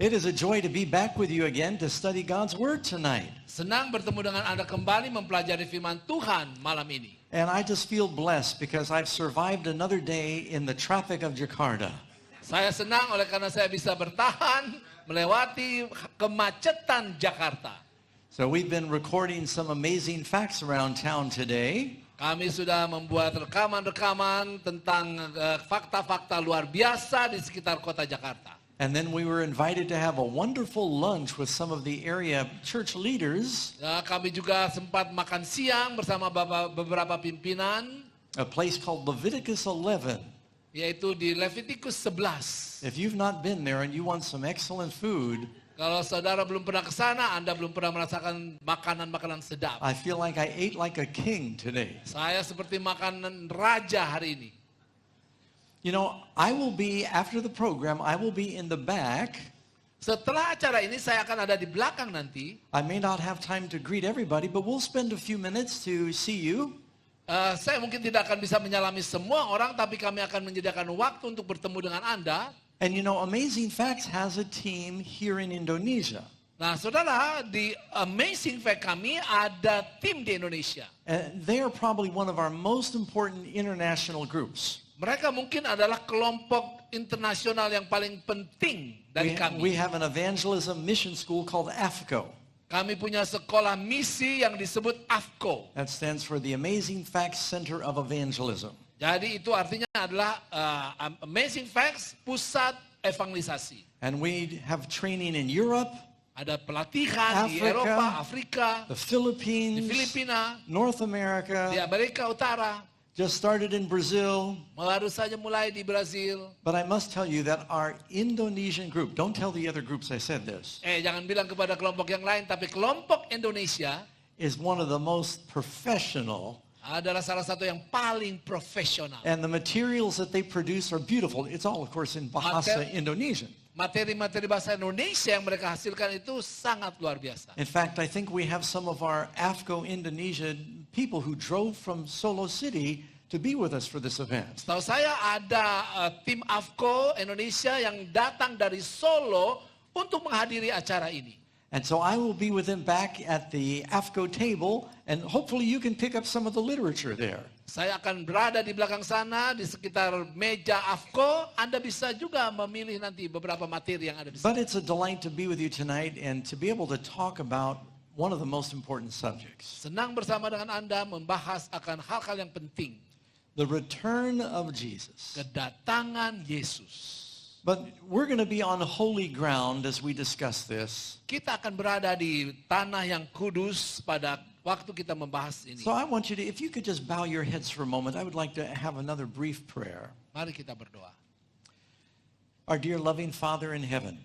It is a joy to be back with you again to study God's Word tonight. Senang bertemu dengan Anda kembali mempelajari firman Tuhan malam ini. And I just feel blessed because I've survived another day in the traffic of Jakarta. Saya senang oleh karena saya bisa bertahan melewati kemacetan Jakarta. So we've been recording some amazing facts around town today. Kami sudah membuat rekaman-rekaman tentang fakta-fakta luar biasa di sekitar kota Jakarta. And then we were invited to have a wonderful lunch with some of the area church leaders. Kami juga sempat makan siang bersama beberapa pimpinan. A place called Leviticus 11. Yaitu di Levitikus 11. If you've not been there and you want some excellent food, kalau saudara belum pernah ke sana, Anda belum pernah merasakan makanan-makanan sedap. I feel like I ate like a king today. Saya seperti makanan raja hari ini. You know, I will be, after the program, I will be in the back. Setelah acara ini saya akan ada di belakang nanti. I may not have time to greet everybody, but we'll spend a few minutes to see you. Saya mungkin tidak akan bisa menyalami semua orang, tapi kami akan menyediakan waktu untuk bertemu dengan Anda. And you know, Amazing Facts has a team here in Indonesia. Nah, saudara, di Amazing Fact kami ada tim di Indonesia. And they are probably one of our most important international groups. Mereka mungkin adalah kelompok internasional yang paling penting dari kami. We have an evangelism mission school called AFCO. Kami punya sekolah misi yang disebut AFCO. That stands for the Amazing Facts Center of Evangelism. Jadi itu artinya adalah Amazing Facts, pusat evangelisasi. And we have training in Europe, ada pelatihan di Eropa, Afrika, the Philippines, di Filipina, North America, di Amerika Utara. just started in Brazil. Baru saja mulai di Brazil. But I must tell you that our Indonesian group, don't tell the other groups I said this, Jangan bilang kepada kelompok yang lain, tapi kelompok Indonesia is one of the most professional. Adalah salah satu yang paling profesional. And the materials that they produce are beautiful. It's all, of course, in Bahasa Indonesian. Materi-materi bahasa Indonesia yang mereka hasilkan itu sangat luar biasa. In fact, I think we have some of our AFCO Indonesia people who drove from Solo City to be with us for this event. Setahu saya ada tim AFCO Indonesia yang datang dari Solo untuk menghadiri acara ini. And so I will be with them back at the AFCO table, and hopefully you can pick up some of the literature there. Saya akan berada di belakang sana, di sekitar meja AFCO. Anda bisa juga memilih nanti beberapa materi yang ada di sana. But it's a delight to be with you tonight and to be able to talk about one of the most important subjects. Senang bersama dengan Anda membahas akan hal-hal yang penting. The return of Jesus. Kedatangan Yesus. But we're going to be on holy ground as we discuss this. Kita akan berada di tanah yang kudus pada waktu kita membahas ini. So I want you to, if you could just bow your heads for a moment, I would like to have another brief prayer. Mari kita berdoa. Our dear loving Father in heaven,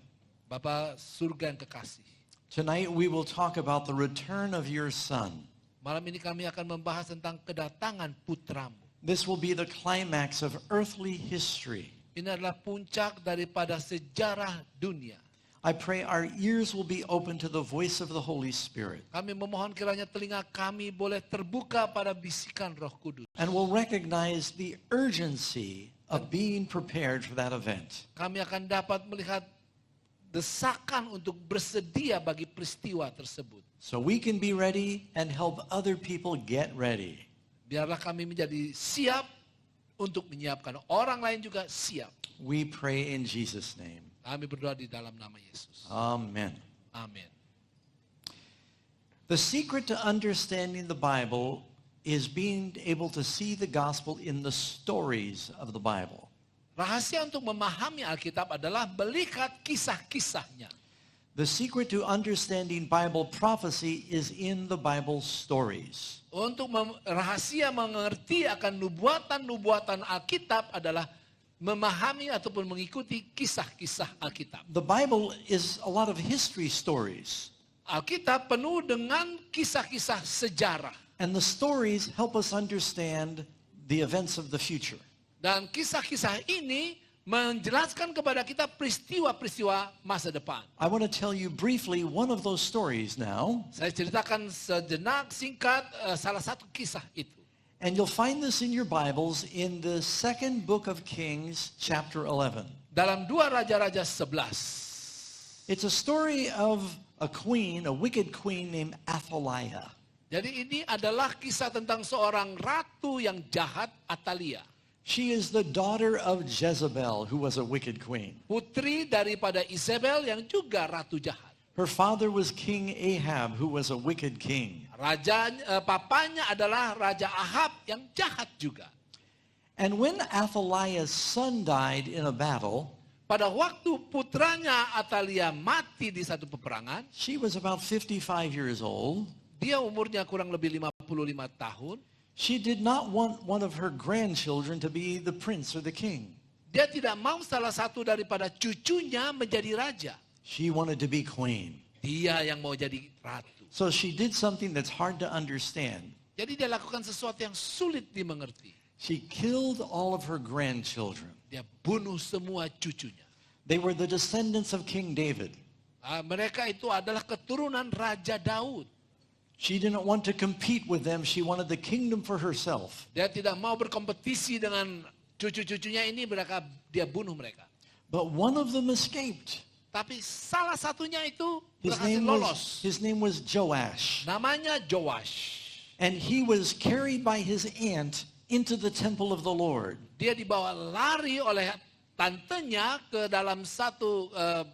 Bapa surga yang kekasih. tonight we will talk about the return of your Son. Malam ini kami akan membahas tentang kedatangan putramu. This will be the climax of earthly history. Ini adalah puncak daripada sejarah dunia. I pray our ears will be open to the voice of the Holy Spirit. Kami memohon kiranya telinga kami boleh terbuka pada bisikan Roh Kudus. And will recognize the urgency of being prepared for that event. Kami akan dapat melihat desakan untuk bersedia bagi peristiwa tersebut. So we can be ready and help other people get ready. Biarlah kami menjadi siap untuk menyiapkan orang lain juga siap. We pray in Jesus' name. Kami berdoa di dalam nama Yesus. Amen. Amin. The secret to understanding the Bible is being able to see the gospel in the stories of the Bible. Rahasia untuk memahami Alkitab adalah melihat kisah-kisahnya. The secret to understanding Bible prophecy is in the Bible stories. Untuk rahasia mengerti akan nubuatan-nubuatan Alkitab adalah memahami ataupun mengikuti kisah-kisah Alkitab. The Bible is a lot of history stories. Alkitab penuh dengan kisah-kisah sejarah. And the stories help us understand the events of the future. Dan kisah-kisah ini menjelaskan kepada kita peristiwa-peristiwa masa depan. I want to tell you briefly one of those stories now. Saya ceritakan sejenak singkat salah satu kisah itu. And you'll find this in your Bibles in the second book of Kings, chapter 11. Dalam 2 Raja-Raja 11. It's a story of a queen, a wicked queen named Athaliah. Jadi ini adalah kisah tentang seorang ratu yang jahat, Atalia. She is the daughter of Jezebel, who was a wicked queen. Putri daripada Isabel yang juga ratu jahat. Her father was King Ahab, who was a wicked king. Papanya adalah Raja Ahab yang jahat juga. And when Athaliah's son died in a battle, Pada waktu putranya Atalia mati di satu peperangan, she was about 55 years old. dia umurnya kurang lebih 55 tahun. She did not want one of her grandchildren to be the prince or the king. Dia tidak mau salah satu daripada cucunya menjadi raja. She wanted to be queen. Dia yang mau jadi ratu. So she did something that's hard to understand. Jadi dia lakukan sesuatu yang sulit dimengerti. She killed all of her grandchildren. Dia bunuh semua cucunya. They were the descendants of King David. Mereka itu adalah keturunan Raja Daud. She didn't want to compete with them. She wanted the kingdom for herself. Dia tidak mau berkompetisi dengan cucu-cucunya ini, dia bunuh mereka. But one of them escaped. Tapi salah satunya itu His berhasil lolos. name was Joash. Namanya Joash. And he was carried by his aunt into the temple of the Lord. Dia dibawa lari oleh tantenya ke dalam satu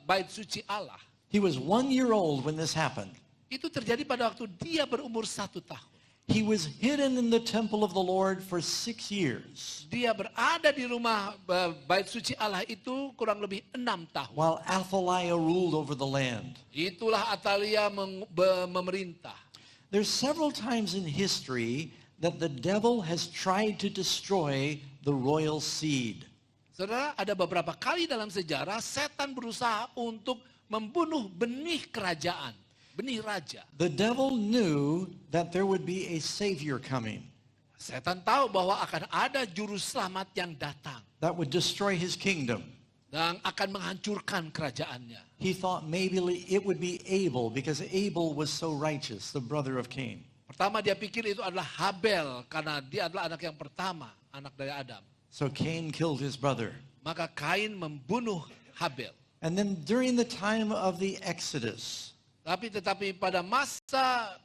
bait suci Allah. He was 1 year old when this happened. Itu terjadi pada waktu dia berumur 1 tahun. He was hidden in the temple of the Lord for 6 years, Dia berada di rumah bait suci Allah itu kurang lebih 6 tahun. while Athaliah ruled over the land. Itulah Atalia memerintah. There's several times in history that the devil has tried to destroy the royal seed. Saudara, ada beberapa kali dalam sejarah setan berusaha untuk membunuh benih kerajaan, benih raja. The devil knew that there would be a savior coming Setan tahu bahwa akan ada juru selamat yang datang that would destroy his kingdom. dan akan menghancurkan kerajaannya. He thought maybe it would be Abel because Abel was so righteous, the brother of Cain. Pertama dia pikir itu adalah Habel karena dia adalah anak yang pertama, anak dari Adam. So Cain killed his brother. Maka Kain membunuh Habel. And then during the time of the Exodus, Tetapi pada masa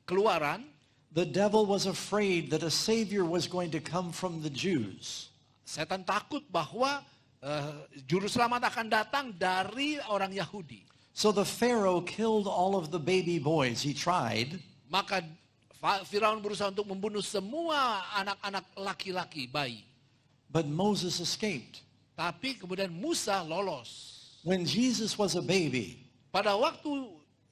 keluaran, the devil was afraid that a savior was going to come from the Jews. setan takut bahwa juru selamat akan datang dari orang Yahudi. So the Pharaoh killed all of the baby boys. He tried. Maka Firaun berusaha untuk membunuh semua anak-anak laki-laki, bayi. But Moses escaped. Tapi kemudian Musa lolos. When Jesus was a baby, Pada waktu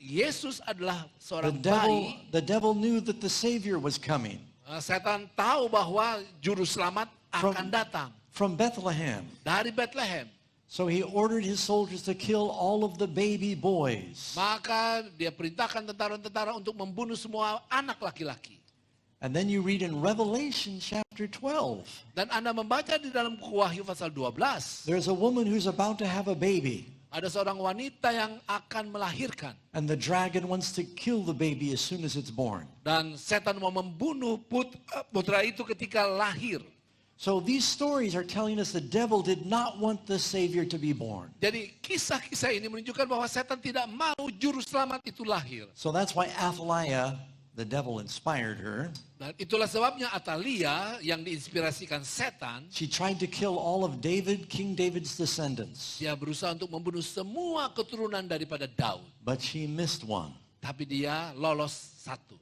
Yesus adalah seorang bayi, the devil knew that the Savior was coming setan tahu bahwa juru selamat akan datang from Bethlehem. dari Bethlehem. So he ordered his soldiers to kill all of the baby boys. Maka dia perintahkan tentara-tentara untuk membunuh semua anak laki-laki. And then you read in Revelation chapter 12, Dan Anda membaca di dalam buku Wahyu pasal 12. there's a woman who's about to have a baby. Ada seorang wanita yang akan melahirkan. And the dragon wants to kill the baby as soon as it's born. Dan setan mau membunuh putra itu ketika lahir. So these stories are telling us the devil did not want the Savior to be born. Jadi kisah-kisah ini menunjukkan bahwa setan tidak mau juru selamat itu lahir. So that's why Athaliah, the devil inspired her. Dan itulah sebabnya Atalia yang diinspirasikan setan, She tried to kill all of King David's descendants. dia berusaha untuk membunuh semua keturunan daripada Daud. But she missed one. Tapi dia lolos satu.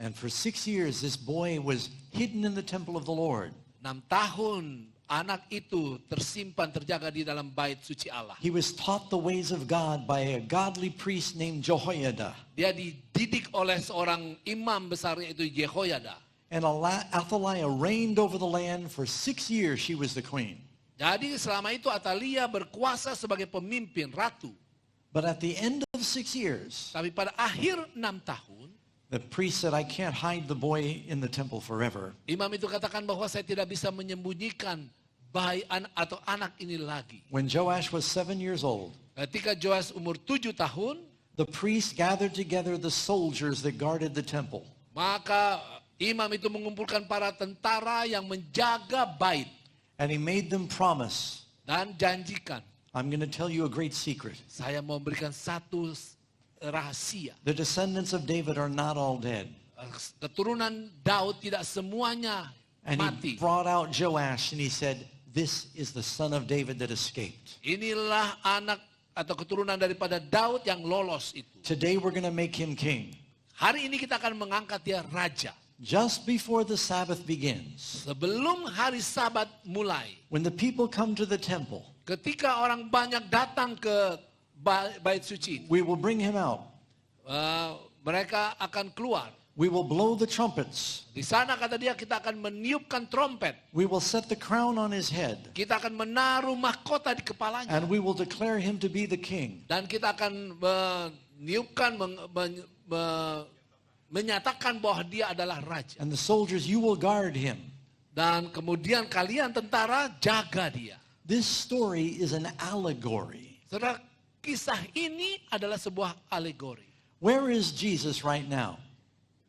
And for 6 years, this boy was hidden in the temple of the Lord. 6 tahun anak itu tersimpan, terjaga di dalam bait suci Allah. He was taught the ways of God by a godly priest named Jehoiada. Dia dididik oleh seorang imam besar yaitu Jehoiada. And Athaliah reigned over the land for 6 years. She was the queen. Jadi selama itu Atalia berkuasa sebagai pemimpin, ratu. But at the end of 6 years, Tapi pada akhir 6 tahun, the priest said, I can't hide the boy in the temple forever. imam itu katakan bahwa saya tidak bisa menyembunyikan bayi atau anak ini lagi. When Joash was 7 years old, Ketika Joas umur 7 tahun, the priest gathered together the soldiers that guarded the temple. maka imam itu mengumpulkan para tentara yang menjaga bait And he made them promise, dan janjikan, I'm going to tell you a great secret. Saya mau memberikan satu rahasia. The descendants of David are not all dead. Keturunan Daud tidak semuanya And mati. he brought out Joash and he said, this is the son of David that escaped. Inilah anak atau keturunan daripada Daud yang lolos itu. Today we're going to make him king. Hari ini kita akan mengangkat dia raja. Just before the Sabbath begins, Sebelum hari Sabat mulai, when the people come to the temple, ketika orang banyak datang ke bait suci, we will bring him out. mereka akan keluar. We will blow the trumpets. Di sana kata dia kita akan meniupkan trompet. We will set the crown on his head. Kita akan menaruh mahkota di kepalanya. And we will declare him to be the king. Dan kita akan meniupkan, menyatakan bahwa dia adalah raja. And the soldiers, you will guard him. Dan kemudian kalian tentara jaga dia. This story is an allegory. Saudara, kisah ini adalah sebuah alegori. Where is Jesus right now?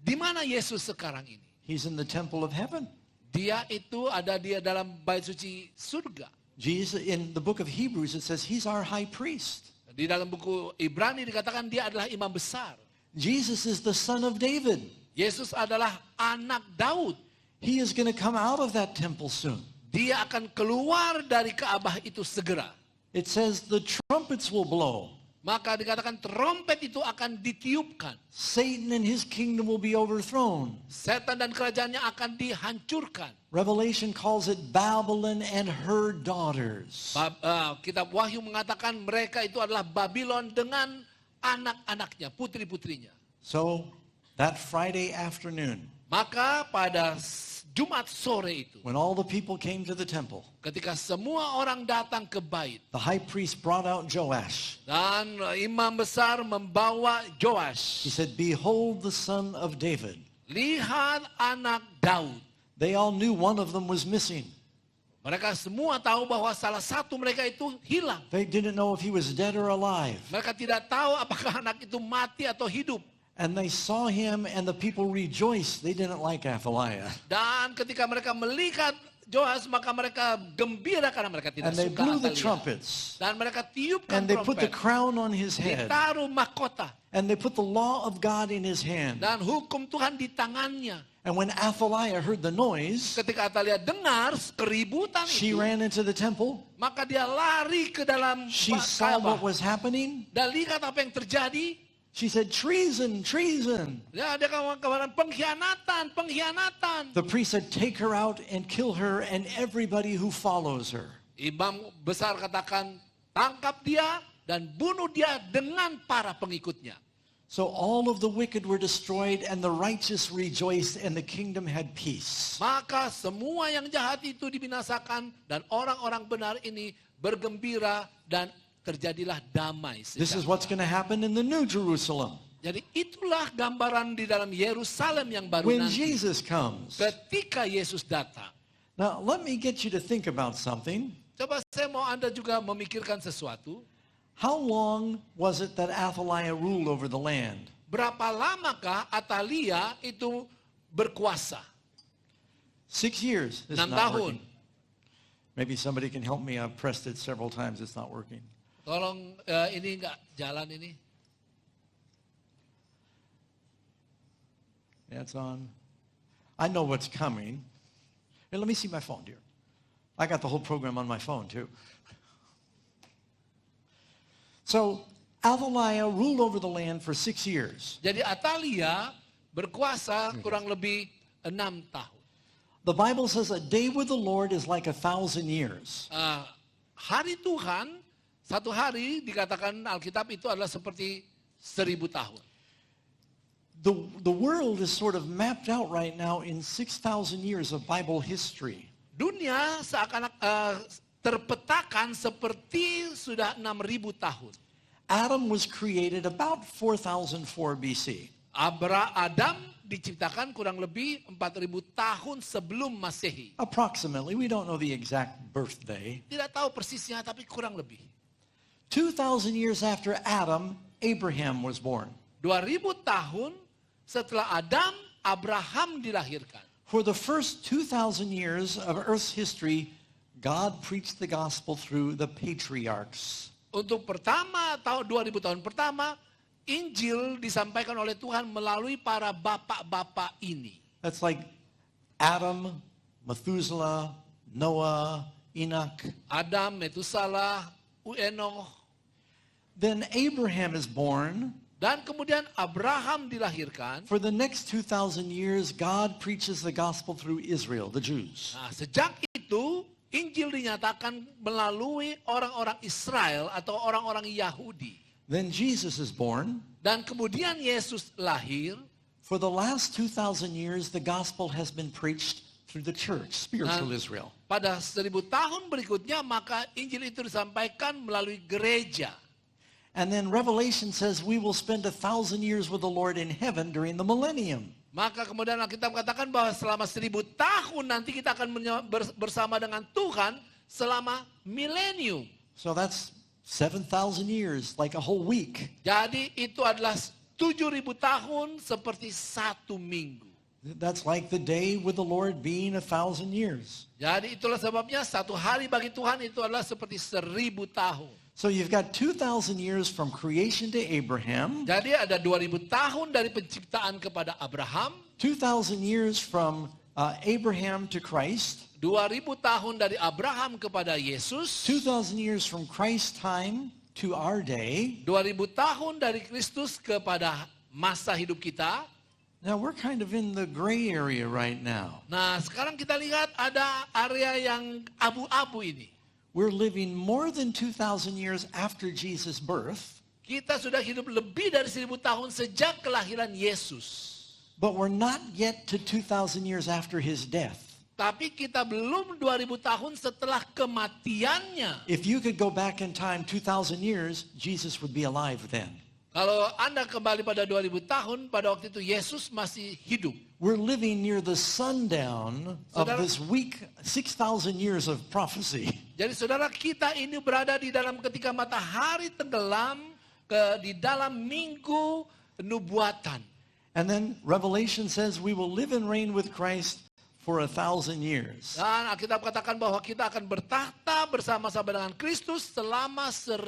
Di mana Yesus sekarang ini? He's in the temple of heaven. Dia itu ada di dalam bait suci surga. Jesus, in the book of Hebrews, it says he's our high priest. Di dalam buku Ibrani dikatakan dia adalah imam besar. Jesus is the son of David. Yesus adalah anak Daud. He is going to come out of that temple soon. Dia akan keluar dari Ka'bah itu segera. It says the trumpets will blow. Maka dikatakan trompet itu akan ditiupkan. Satan and his kingdom will be overthrown. Setan dan kerajaannya akan dihancurkan. Revelation calls it Babylon and her daughters. Kitab Wahyu mengatakan mereka itu adalah Babylon dengan anak-anaknya, putri-putrinya. So, that Friday afternoon, Maka pada Jumat sore itu, when all the people came to the temple, ketika semua orang datang ke bait, the high priest brought out Joash. dan imam besar membawa Joash. He said, behold the son of David. Lihat anak Daud. They all knew one of them was missing. Mereka semua tahu bahwa salah satu mereka itu hilang. They didn't know if he was dead or alive. Mereka tidak tahu apakah anak itu mati atau hidup. And they saw him and the people rejoiced. They didn't like Athaliah. Dan ketika mereka melihat Joash, maka mereka gembira karena mereka tidak And they suka blew the Atalia. trumpets. Dan mereka tiupkan And they put the trompet. crown on his head. Ditaruh mahkota. And they put the law of God in his hand. Dan hukum Tuhan di tangannya. And when Athaliah heard the noise, Ketika Atalia dengar keributan she itu, ran into the temple. maka dia lari ke dalam She saw Ka'bah. what was happening. Dan lihat apa yang terjadi. She said, treason, treason. Ya, dia kawan-kawan pengkhianatan. The priest said, take her out and kill her and everybody who follows her. Imam besar katakan, tangkap dia dan bunuh dia dengan para pengikutnya. So all of the wicked were destroyed and the righteous rejoiced and the kingdom had peace. Maka semua yang jahat itu dibinasakan dan orang-orang benar ini bergembira dan terjadilah damai This is sejahtera. what's going to happen in the New Jerusalem. Jadi itulah gambaran di dalam Yerusalem yang baru When nanti. Jesus comes. Ketika Yesus datang. Now, let me get you to think about something. Coba saya mau Anda juga memikirkan sesuatu. How long was it that Athaliah ruled over the land? Berapa lamakah Atalia itu berkuasa? 6 years. It's 6 not tahun. working. Maybe somebody can help me. I've pressed it several times. It's not working. Tolong ini enggak jalan ini. Yeah, it's on. I know what's coming. Hey, let me see my phone, dear. I got the whole program on my phone, too. So, Athaliah ruled over the land for 6 years. Jadi Atalia berkuasa kurang lebih 6 tahun. The Bible says a day with the Lord is like 1,000 years. Hari Tuhan, satu hari dikatakan Alkitab itu adalah seperti 1000 tahun. The world is sort of mapped out right now in 6,000 years of Bible history. Dunia seakan terpetakan seperti sudah 6000 tahun. Adam was created about 4004 BC. Adam diciptakan kurang lebih 4000 tahun sebelum Masehi. Approximately. We don't know the exact birthday. Tidak tahu persisnya tapi kurang lebih. 2,000 years after Adam, Abraham was born. 2000 tahun setelah Adam, Abraham dilahirkan. For the first 2,000 years of Earth's history, God preached the gospel through the patriarchs. Untuk pertama, tahun 2000 tahun pertama, Injil disampaikan oleh Tuhan melalui para bapak-bapak ini. That's like Adam, Methuselah, Noah, Enoch. Adam, Metusalah, Enoch. Then Abraham is born. Dan kemudian Abraham dilahirkan. For the next 2,000 years, God preaches the gospel through Israel, the Jews. Nah, sejak itu, Injil dinyatakan melalui orang-orang Israel atau orang-orang Yahudi. Then Jesus is born. Dan kemudian Yesus lahir. For the last 2,000 years, the gospel has been preached through the church, spiritual Israel. Pada 1000 tahun berikutnya, maka Injil itu disampaikan melalui gereja. And then Revelation says we will spend 1,000 years with the Lord in heaven during the millennium. Maka kemudian kita katakan bahwa selama 1000 tahun nanti kita akan bersama dengan Tuhan selama milenium. So that's 7,000 years, like a whole week. Jadi itu adalah 7.000 tahun seperti satu minggu. That's like the day with the Lord being 1,000 years. Jadi itulah sebabnya satu hari bagi Tuhan itu adalah seperti 1000 tahun. So you've got 2,000 years from creation to Abraham. Jadi ada 2000 tahun dari penciptaan kepada Abraham. 2,000 years from Abraham to Christ. 2000 tahun dari Abraham kepada Yesus. 2,000 years from Christ's time to our day. 2000 tahun dari Kristus kepada masa hidup kita. Now we're kind of in the gray area right now. Nah, sekarang kita lihat ada area yang abu-abu ini. We're living more than 2,000 years after Jesus' birth. Kita sudah hidup lebih dari 1000 tahun sejak kelahiran Yesus. But we're not yet to 2,000 years after his death. Tapi kita belum 2000 tahun setelah kematiannya. If you could go back in time 2,000 years, Jesus would be alive then. Kalau Anda kembali pada 2000 tahun, pada waktu itu Yesus masih hidup. We're living near the sundown of this week, 6,000 years of prophecy. Jadi saudara, kita ini berada di dalam ketika matahari tenggelam di dalam minggu nubuatan. And then Revelation says we will live and reign with Christ for 1,000 years. Dan Alkitab katakan bahwa kita akan bertahta bersama-sama dengan Kristus selama 1000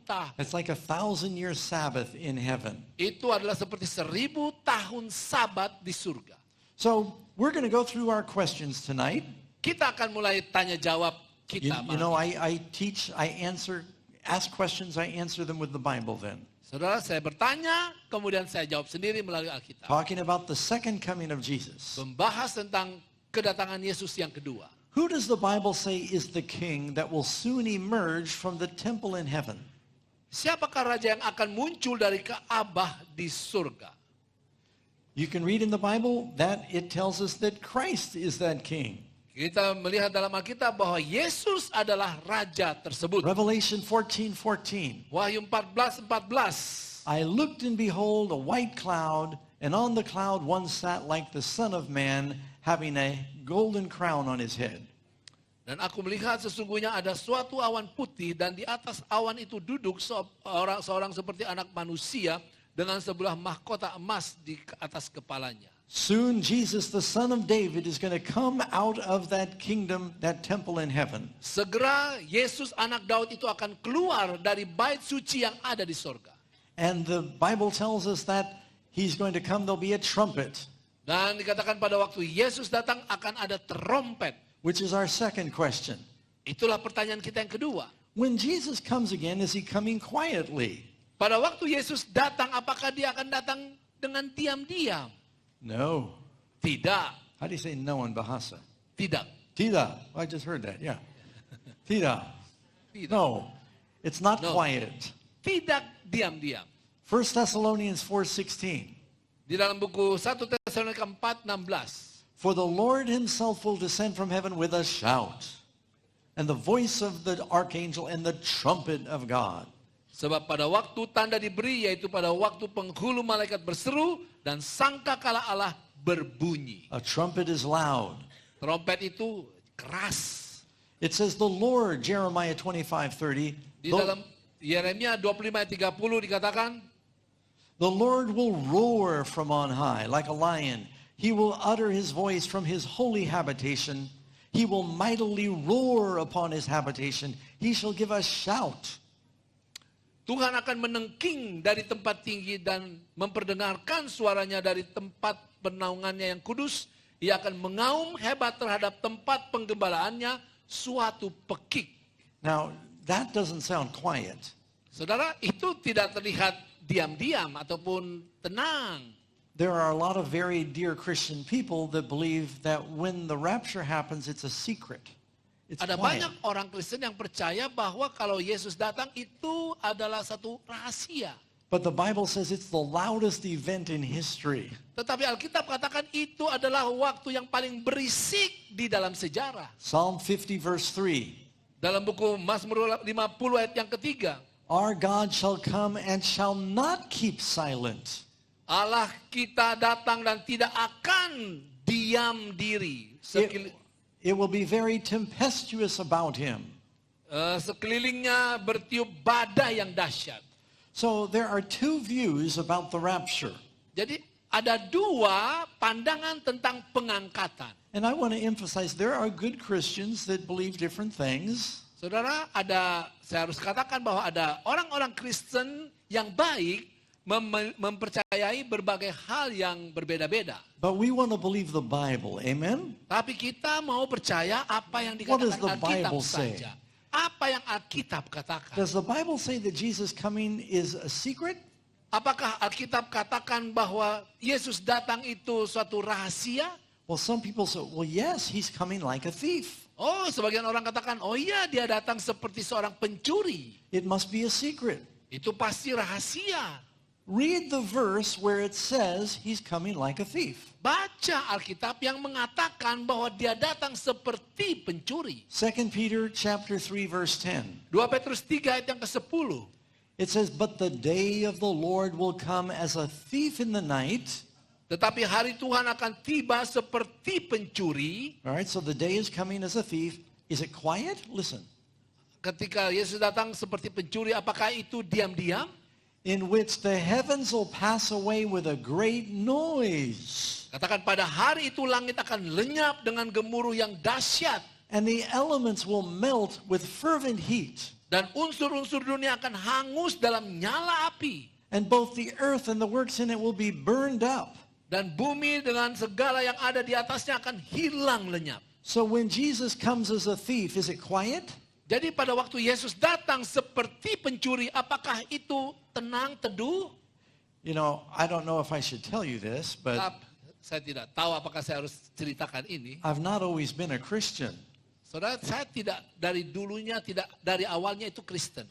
tahun. It's like 1,000-year Sabbath in heaven. Itu adalah seperti 1000 tahun Sabat di surga. So we're going to go through our questions tonight. Kita akan mulai tanya jawab kita. You know, I teach, I ask questions, I answer them with the Bible then. Saudara, saya bertanya, kemudian saya jawab sendiri melalui Alkitab. Talking about the second coming of Jesus. Membahas tentang kedatangan Yesus yang kedua. Who does the Bible say is the king that will soon emerge from the temple in heaven? Siapakah raja yang akan muncul dari Ka'bah di surga? You can read in the Bible that it tells us that Christ is that king. Kita melihat dalam Alkitab bahwa Yesus adalah raja tersebut. Revelation 14:14. Wahyu 14:14. I looked and behold a white cloud, and on the cloud one sat like the Son of Man, having a golden crown on his head. Dan aku melihat sesungguhnya ada suatu awan putih, dan di atas awan itu duduk seorang seperti anak manusia dengan sebuah mahkota emas di atas kepalanya. Soon Jesus, the son of David, is going to come out of that kingdom, that temple in heaven. Segera Yesus anak Daud itu akan keluar dari bait suci yang ada di surga. And the Bible tells us that he's going to come, there'll be a trumpet. Dan dikatakan pada waktu Yesus datang akan ada trompet. Which is our second question. Itulah pertanyaan kita yang kedua. When Jesus comes again, is he coming quietly? Pada waktu Yesus datang, apakah dia akan datang dengan diam-diam? No. Tidak. How do you say no in Bahasa? Tidak. Tida. I just heard that, yeah. Tida. Tidak. No. It's not No. quiet. Tidak diam-diam. 1 Thessalonians 4:16. Di dalam buku 1 Tesalonika 4:16. For the Lord himself will descend from heaven with a shout, and the voice of the archangel, and the trumpet of God. Sebab pada waktu tanda diberi, yaitu pada waktu penghulu malaikat berseru, dan sangkakala Allah berbunyi. A trumpet is loud. Trompet itu keras. It says the Lord, Jeremiah 25:30. Di dalam Yeremia 25:30 dikatakan, The Lord will roar from on high like a lion. He will utter his voice from his holy habitation. He will mightily roar upon his habitation. He shall give a shout. Tuhan akan menengking dari tempat tinggi dan memperdengarkan suaranya dari tempat penaungannya yang kudus. Ia akan mengaum hebat terhadap tempat penggembalaannya, suatu pekik. Now, that doesn't sound quiet. Saudara, itu tidak terlihat diam-diam ataupun tenang. There are a lot of very dear Christian people that believe that when the rapture happens, it's a secret. It's Ada quiet. banyak orang Kristen yang percaya bahwa kalau Yesus datang itu adalah satu rahasia. But the Bible says it's the loudest event in history. Tetapi Alkitab katakan itu adalah waktu yang paling berisik di dalam sejarah. Psalm 50 verse 3. Dalam buku Mazmur 50 ayat yang ketiga. Our God shall come and shall not keep silent. Allah kita datang dan tidak akan diam diri. It will be very tempestuous about him. Sekelilingnya bertiup badai yang dahsyat. So there are two views about the rapture. Jadi ada dua pandangan tentang pengangkatan. And I want to emphasize there are good Christians that believe different things. Saudara, saya harus katakan bahwa ada orang-orang Kristen yang baik mempercayai berbagai hal yang berbeda-beda. But we want to believe the Bible. Amen? Tapi kita mau percaya apa yang What does dikatakan the Alkitab Bible say? saja. Apa yang Alkitab katakan? Does the Bible say that Jesus coming is a secret? Apakah Alkitab katakan bahwa Yesus datang itu suatu rahasia? Well, some people say, well, yes, he's coming like a thief. Oh, sebagian orang katakan, oh iya dia datang seperti seorang pencuri. It must be a secret. Itu pasti rahasia. Read the verse where it says he's coming like a thief. Baca Alkitab yang mengatakan bahwa dia datang seperti pencuri. 2 Peter chapter 3 verse 10. 2 Petrus 3 ayat yang ke-10. It says, but the day of the Lord will come as a thief in the night. Tetapi hari Tuhan akan tiba seperti pencuri. All right, so the day is coming as a thief. Is it quiet? Listen. Ketika Yesus datang seperti pencuri, apakah itu diam-diam? In which the heavens will pass away with a great noise. Katakan pada hari itu langit akan lenyap dengan gemuruh yang dahsyat. And the elements will melt with fervent heat. Dan unsur-unsur dunia akan hangus dalam nyala api. And both the earth and the works in it will be burned up. Dan bumi dengan segala yang ada di atasnya akan hilang lenyap. So when Jesus comes as a thief, is it quiet? Jadi pada waktu Yesus datang seperti pencuri, apakah itu tenang, teduh? You know, I don't know if I should tell you this, but Saya tidak tahu apakah saya harus ceritakan ini. I've not always been a Christian. Saudara, saya tidak dari dulunya, tidak dari awalnya itu Kristen.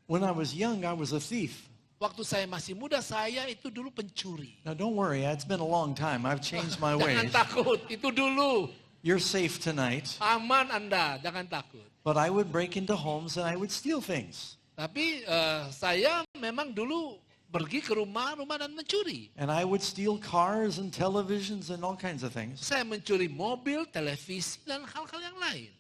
When I was young, I was a thief. Waktu saya masih muda, saya itu dulu pencuri. Now don't worry, it's been a long time. I've changed my Jangan ways. takut, itu dulu. You're safe tonight. Aman Anda, jangan takut. But I would break into homes and I would steal things. Tapi saya memang dulu pergi ke rumah-rumah dan mencuri. And I would steal cars and televisions and all kinds of things. Saya mencuri mobil, televisi, dan hal-hal yang lain.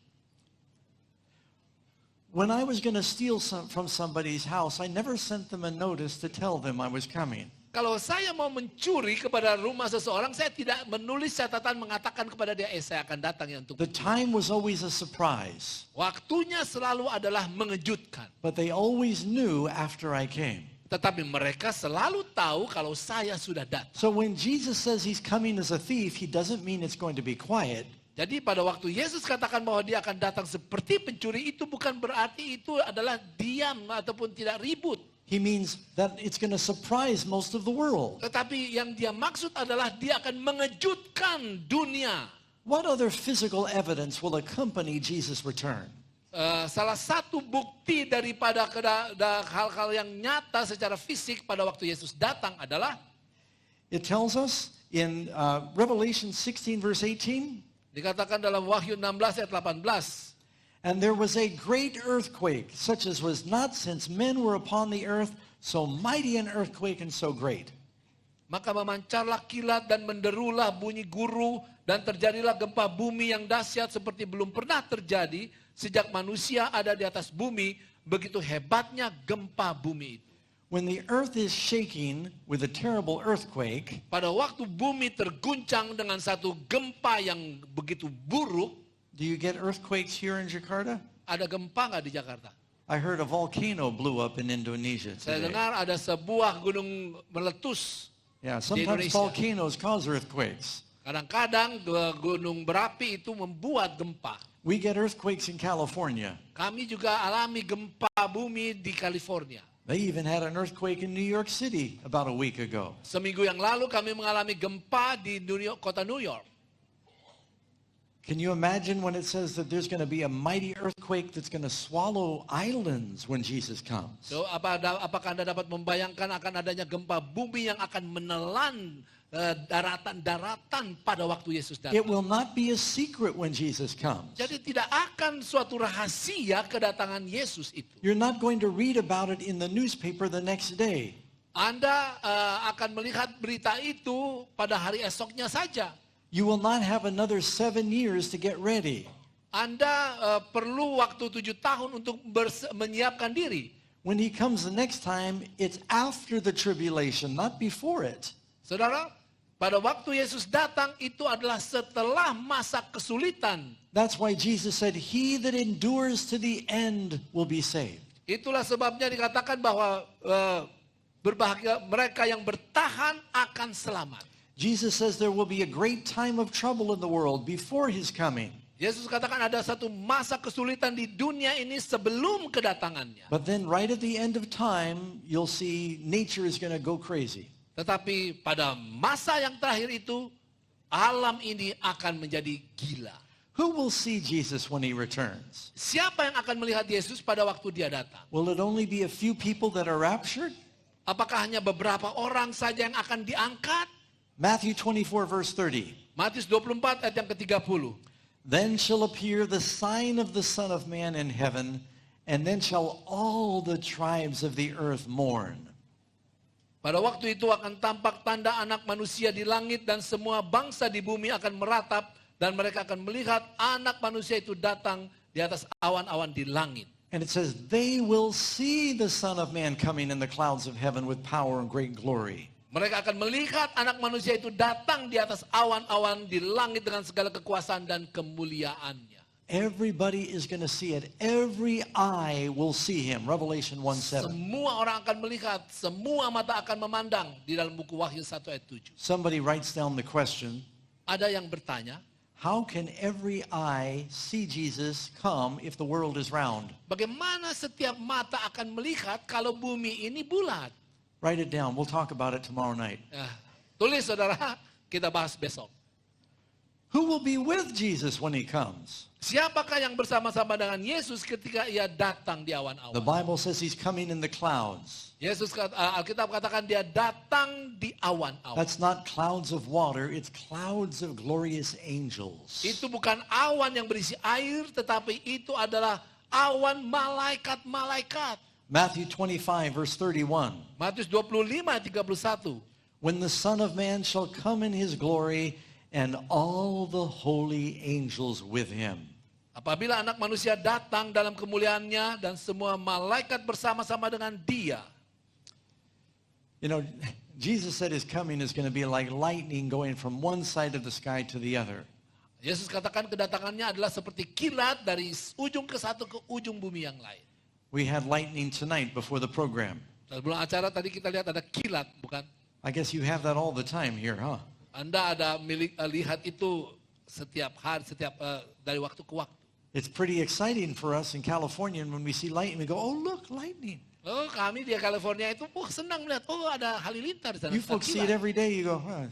When I was going to steal from somebody's house, I never sent them a notice to tell them I was coming. Kalau saya mau mencuri kepada rumah seseorang, saya tidak menulis catatan mengatakan kepada dia, saya akan datang ya untuk The time was always a surprise. Waktunya selalu adalah mengejutkan. But they always knew after I came. Tetapi mereka selalu tahu kalau saya sudah datang. So when Jesus says he's coming as a thief, he doesn't mean it's going to be quiet. Jadi pada waktu Yesus katakan bahwa dia akan datang seperti pencuri, itu bukan berarti itu adalah diam ataupun tidak ribut. He means that it's going to surprise most of the world. Tetapi yang dia maksud adalah dia akan mengejutkan dunia. What other physical evidence will accompany Jesus' return? Salah satu bukti daripada hal-hal yang nyata secara fisik pada waktu Yesus datang adalah It tells us in Revelation 16 verse 18, dikatakan dalam Wahyu 16 ayat 18. and there was a great earthquake, such as was not since men were upon the earth, so mighty an earthquake and so great. Maka memancarlah kilat dan menderulah bunyi guru dan terjadilah gempa bumi yang dahsyat seperti belum pernah terjadi sejak manusia ada di atas bumi, begitu hebatnya gempa bumi itu. When the earth is shaking with a terrible earthquake, Pada waktu bumi terguncang dengan satu gempa yang begitu buruk, Do you get earthquakes here in Jakarta? Ada gempa nggak di Jakarta? I heard a volcano blew up in Indonesia Saya today. dengar ada sebuah gunung meletus. Yeah, sometimes Indonesia. volcanoes cause earthquakes. Kadang-kadang gunung berapi itu membuat gempa. We get earthquakes in California. Kami juga alami gempa bumi di California. They even had an earthquake in New York City about a week ago. Seminggu yang lalu kami mengalami gempa di kota New York. Can you imagine when it says that there's going to be a mighty earthquake that's going to swallow islands when Jesus comes? So, apakah Anda dapat membayangkan akan adanya gempa bumi yang akan menelan daratan-daratan pada waktu Yesus It datang? will not be a secret when Jesus comes. Jadi tidak akan suatu rahasia kedatangan Yesus itu. You're not going to read about it in the newspaper the next day. Anda akan melihat berita itu pada hari esoknya saja. You will not have another 7 years to get ready. Anda perlu waktu 7 tahun untuk menyiapkan diri. When he comes the next time, it's after the tribulation, not before it. Saudara, pada waktu Yesus datang itu adalah setelah masa kesulitan. That's why Jesus said, he that endures to the end will be saved. Itulah sebabnya dikatakan bahwa berbahagia mereka yang bertahan akan selamat. Jesus says there will be a great time of trouble in the world before his coming. Yesus katakan ada satu masa kesulitan di dunia ini sebelum kedatangannya. But then right at the end of time, you'll see nature is going to go crazy. Tetapi pada masa yang terakhir itu, alam ini akan menjadi gila. Who will see Jesus when he returns? Siapa yang akan melihat Yesus pada waktu dia datang? Will it only be a few people that are raptured? Apakah hanya beberapa orang saja yang akan diangkat? Matthew 24 verse 30. Matius 24 ayat yang ke-30. Then shall appear the sign of the Son of Man in heaven, and then shall all the tribes of the earth mourn. Pada waktu itu akan tampak tanda anak manusia di langit dan semua bangsa di bumi akan meratap dan mereka akan melihat anak manusia itu datang di atas awan-awan di langit. And it says, they will see the Son of Man coming in the clouds of heaven with power and great glory. Mereka akan melihat anak manusia itu datang di atas awan-awan di langit dengan segala kekuasaan dan kemuliaannya. Everybody is going to see it. Every eye will see him. Revelation 1:7. Semua orang akan melihat, semua mata akan memandang di dalam buku Wahyu 1 ayat 7. Somebody writes down the question, Ada yang bertanya, how can every eye see Jesus come if the world is round? bagaimana setiap mata akan melihat kalau bumi ini bulat? Write it down. We'll talk about it tomorrow night. Tulis saudara, kita bahas besok. Who will be with Jesus when he comes? Siapakah yang bersama-sama dengan Yesus ketika ia datang di The awan-awan? Bible says he's coming in the clouds. Alkitab katakan dia datang di awan-awan. That's not clouds of water, it's clouds of glorious angels. Itu bukan awan yang berisi air, tetapi itu adalah awan malaikat-malaikat. Matthew 25 verse 31. Matius 25 ayat 31. When the Son of Man shall come in his glory and all the holy angels with him. Apabila anak manusia datang dalam kemuliaannya dan semua malaikat bersama-sama dengan dia. You know, Jesus said his coming is going to be like lightning going from one side of the sky to the other. Yesus katakan kedatangannya adalah seperti kilat dari ujung ke satu ke ujung bumi yang lain. We had lightning tonight before the program. Sebelum acara tadi kita lihat ada kilat, bukan? I guess you have that all the time here, huh? Anda ada lihat itu setiap hari, dari waktu ke waktu. It's pretty exciting for us in California, and when we see lightning, we go, oh, look, lightning. Oh, kami di California itu senang melihat, ada halilintar di sana. You folks see it every day, you go, huh.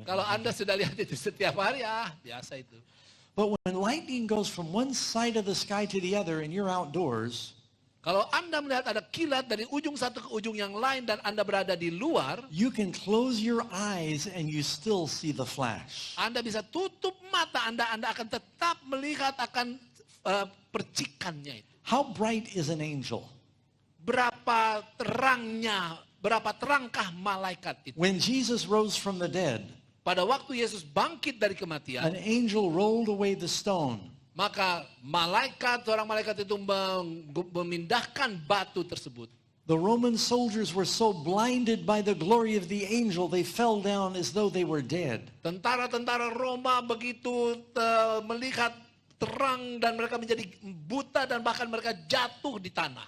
Kalau Anda sudah lihat itu setiap hari, biasa itu. But when lightning goes from one side of the sky to the other and you're outdoors, kalau Anda melihat ada kilat dari ujung satu ke ujung yang lain dan Anda berada di luar, you can close your eyes and you still see the flash. Anda bisa tutup mata Anda akan tetap melihat akan percikannya itu. How bright is an angel? Berapa terangkah malaikat itu. When Jesus rose from the dead, Pada waktu Yesus bangkit dari kematian, an angel rolled away the stone. maka seorang malaikat itu memindahkan batu tersebut. The Roman soldiers were so blinded by the glory of the angel, they fell down as though they were dead. Tentara-tentara Roma begitu melihat terang dan mereka menjadi buta dan bahkan mereka jatuh di tanah.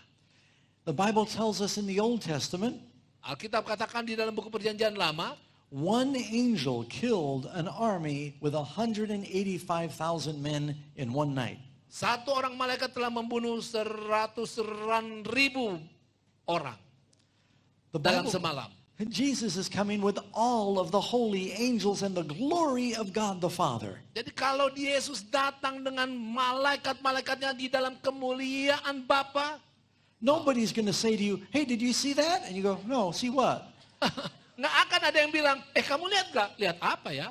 The Bible tells us in the Old Testament, Alkitab katakan di dalam buku Perjanjian Lama, one angel killed an army with 185,000 men in one night. satu orang malaikat telah membunuh 100,000 orang The dalam Bible, semalam. Jesus is coming with all of the holy angels and the glory of God the Father. Jadi kalau Yesus datang dengan malaikat-malaikatnya di dalam kemuliaan Bapa, Nobody's going to say to you, hey, did you see that? And you go, no, see what? nggak akan ada yang bilang, kamu lihat gak? Lihat apa ya?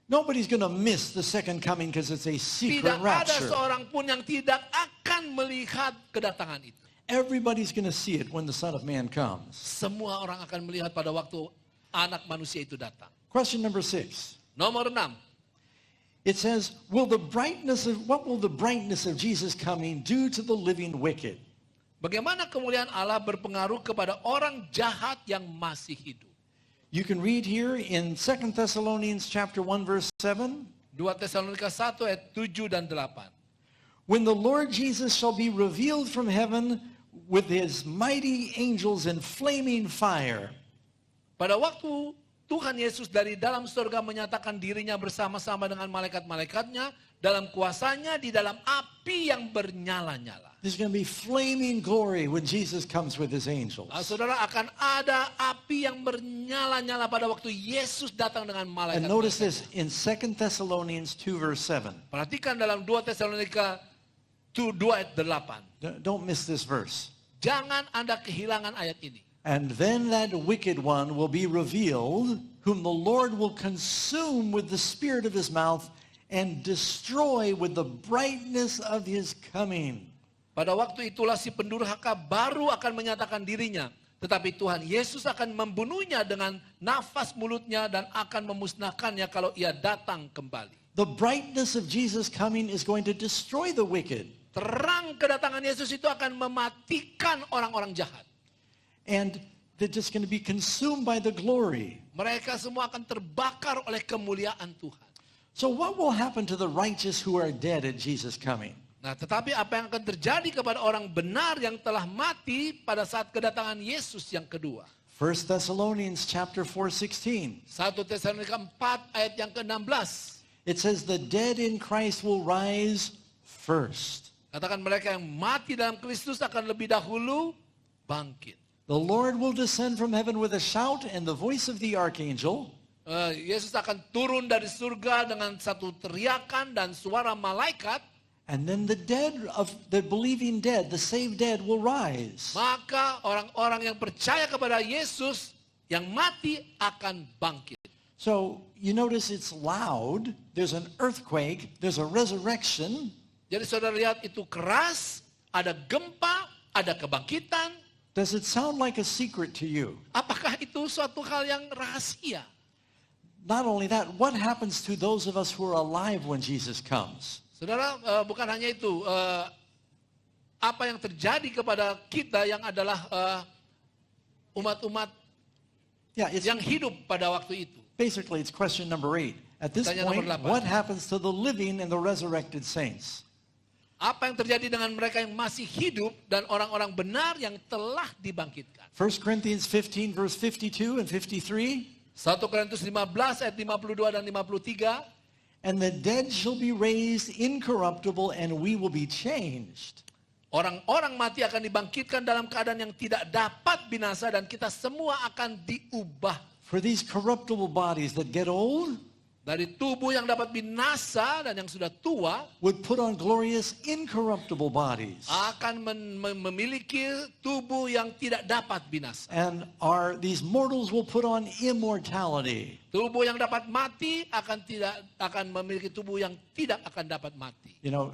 Nobody's going to miss the second coming because it's a secret Tidak ada rapture. seorang pun yang tidak akan melihat kedatangan itu. Everybody's going to see it when the Son of Man comes. Semua orang akan melihat pada waktu anak manusia itu datang. Question number 6. Nomor 6. It says, what will the brightness of Jesus coming do to the living wicked? Bagaimana kemuliaan Allah berpengaruh kepada orang jahat yang masih hidup? You can read here in 2 Thessalonians chapter 1 verse 7. 2 Tesalonika 1 ayat 7 dan 8. When the Lord Jesus shall be revealed from heaven with his mighty angels in flaming fire. Pada waktu Tuhan Yesus dari dalam surga menyatakan dirinya bersama-sama dengan malaikat-malaikatnya dalam kuasanya di dalam api yang bernyala-nyala. There's going to be flaming glory when Jesus comes with his angels. Saudara, akan ada api yang bernyala-nyala pada waktu Yesus datang dengan And notice malaikat-malaikatnya. this in 2 Thessalonians 2 verse 7. Perhatikan dalam 2 Tesalonika 2 ayat 8. Don't miss this verse. Jangan Anda kehilangan ayat ini. And then that wicked one will be revealed, whom the Lord will consume with the spirit of his mouth and destroy with the brightness of his coming. Pada waktu itulah si pendurhaka baru akan menyatakan dirinya. Tetapi Tuhan Yesus akan membunuhnya dengan nafas mulutnya dan akan memusnahkannya kalau ia datang kembali. The brightness of Jesus coming is going to destroy the wicked. Terang kedatangan Yesus itu akan mematikan orang-orang jahat. And they're just going to be consumed by the glory. Mereka semua akan terbakar oleh kemuliaan Tuhan. So what will happen to the righteous who are dead at Jesus coming? Nah, tetapi apa yang akan terjadi kepada orang benar yang telah mati pada saat kedatangan Yesus yang kedua? 1 Thessalonians chapter 4:16. 1 Tesalonika 4 ayat yang ke-16. It says the dead in Christ will rise first. Katakan mereka yang mati dalam Kristus akan lebih dahulu bangkit. The Lord will descend from heaven with a shout and the voice of the archangel. Yesus akan turun dari surga dengan satu teriakan dan suara malaikat. And then the believing dead, the saved dead will rise. Maka orang-orang yang percaya kepada Yesus yang mati akan bangkit. So you notice it's loud, there's an earthquake, there's a resurrection. Jadi saudara lihat itu keras, ada gempa, ada kebangkitan. Does it sound like a secret to you? Apakah itu suatu hal yang rahasia? Not only that, what happens to those of us who are alive when Jesus comes? Saudara, bukan hanya itu. Apa yang terjadi kepada kita yang adalah umat-umat yang hidup pada waktu itu. Basically, it's question number 8. At this Pertanyaan point, nomor 8. what happens to the living and the resurrected saints? Apa yang terjadi dengan mereka yang masih hidup dan orang-orang benar yang telah dibangkitkan? 1 Corinthians 15 verse 52 and 53. 1 Korintus 15 ayat 52 dan 53. And the dead shall be raised incorruptible and we will be changed. Orang-orang mati akan dibangkitkan dalam keadaan yang tidak dapat binasa dan kita semua akan diubah. For these corruptible bodies that get old Dari tubuh yang dapat binasa dan yang sudah tua would put on glorious incorruptible bodies. akan memiliki tubuh yang tidak dapat binasa. And these mortals will put on immortality. Tubuh yang dapat mati akan memiliki tubuh yang tidak akan dapat mati. You know,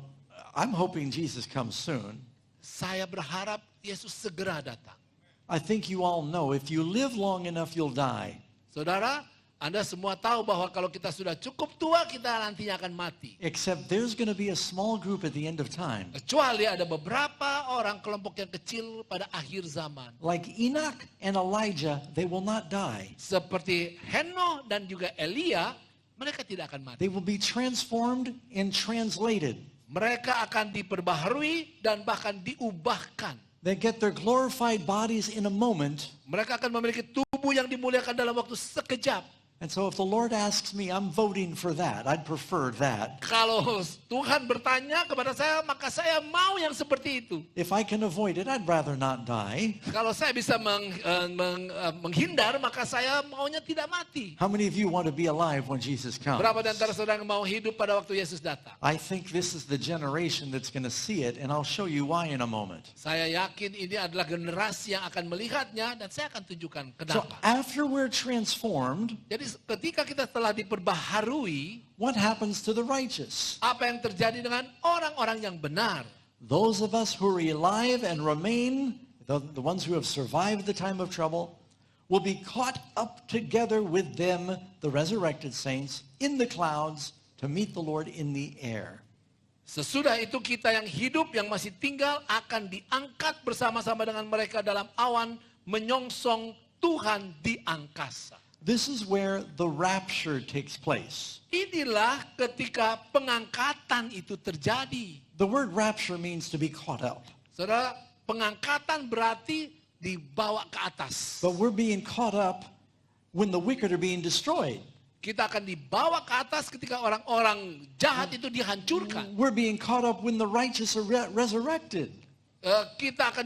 I'm hoping Jesus comes soon. Saya berharap Yesus segera datang. I think you all know if you live long enough you'll die. Saudara, Anda semua tahu bahwa kalau kita sudah cukup tua, kita nantinya akan mati. Except there's going to be a small group at the end of time. Kecuali ada beberapa orang kelompok yang kecil pada akhir zaman. Like Enoch and Elijah, they will not die. Seperti Henoh dan juga Elia, mereka tidak akan mati. They will be transformed and translated. Mereka akan diperbaharui dan bahkan diubahkan. They get their glorified bodies in a moment. Mereka akan memiliki tubuh yang dimuliakan dalam waktu sekejap. And so if the Lord asks me, I'm voting for that. I'd prefer that. Kalau Tuhan bertanya kepada saya, maka saya mau yang seperti itu. If I can avoid it, I'd rather not die. Kalau saya bisa menghindar, maka saya maunya tidak mati. How many of you want to be alive when Jesus comes? Berapa di antara saudara yang mau hidup pada waktu Yesus datang? I think this is the generation that's going to see it, and I'll show you why in a moment. Saya yakin ini adalah generasi yang akan melihatnya, dan saya akan tunjukkan So kenapa. after we're transformed, Jadi ketika kita telah diperbaharui, what happens to the righteous? apa yang terjadi dengan orang-orang yang benar? Those of us who are alive and remain, the ones who have survived the time of trouble, will be caught up together with them, the resurrected saints, in the clouds to meet the Lord in the air. Sesudah itu kita yang hidup, yang masih tinggal, akan diangkat bersama-sama dengan mereka dalam awan, menyongsong Tuhan di angkasa. This is where the rapture takes place. Inilah ketika pengangkatan itu terjadi. The word rapture means to be caught up. Saudara, pengangkatan berarti dibawa ke atas. But we're being caught up when the wicked are being destroyed. Kita akan dibawa ke atas ketika orang-orang jahat itu dihancurkan. We're being caught up when the righteous are resurrected. Kita akan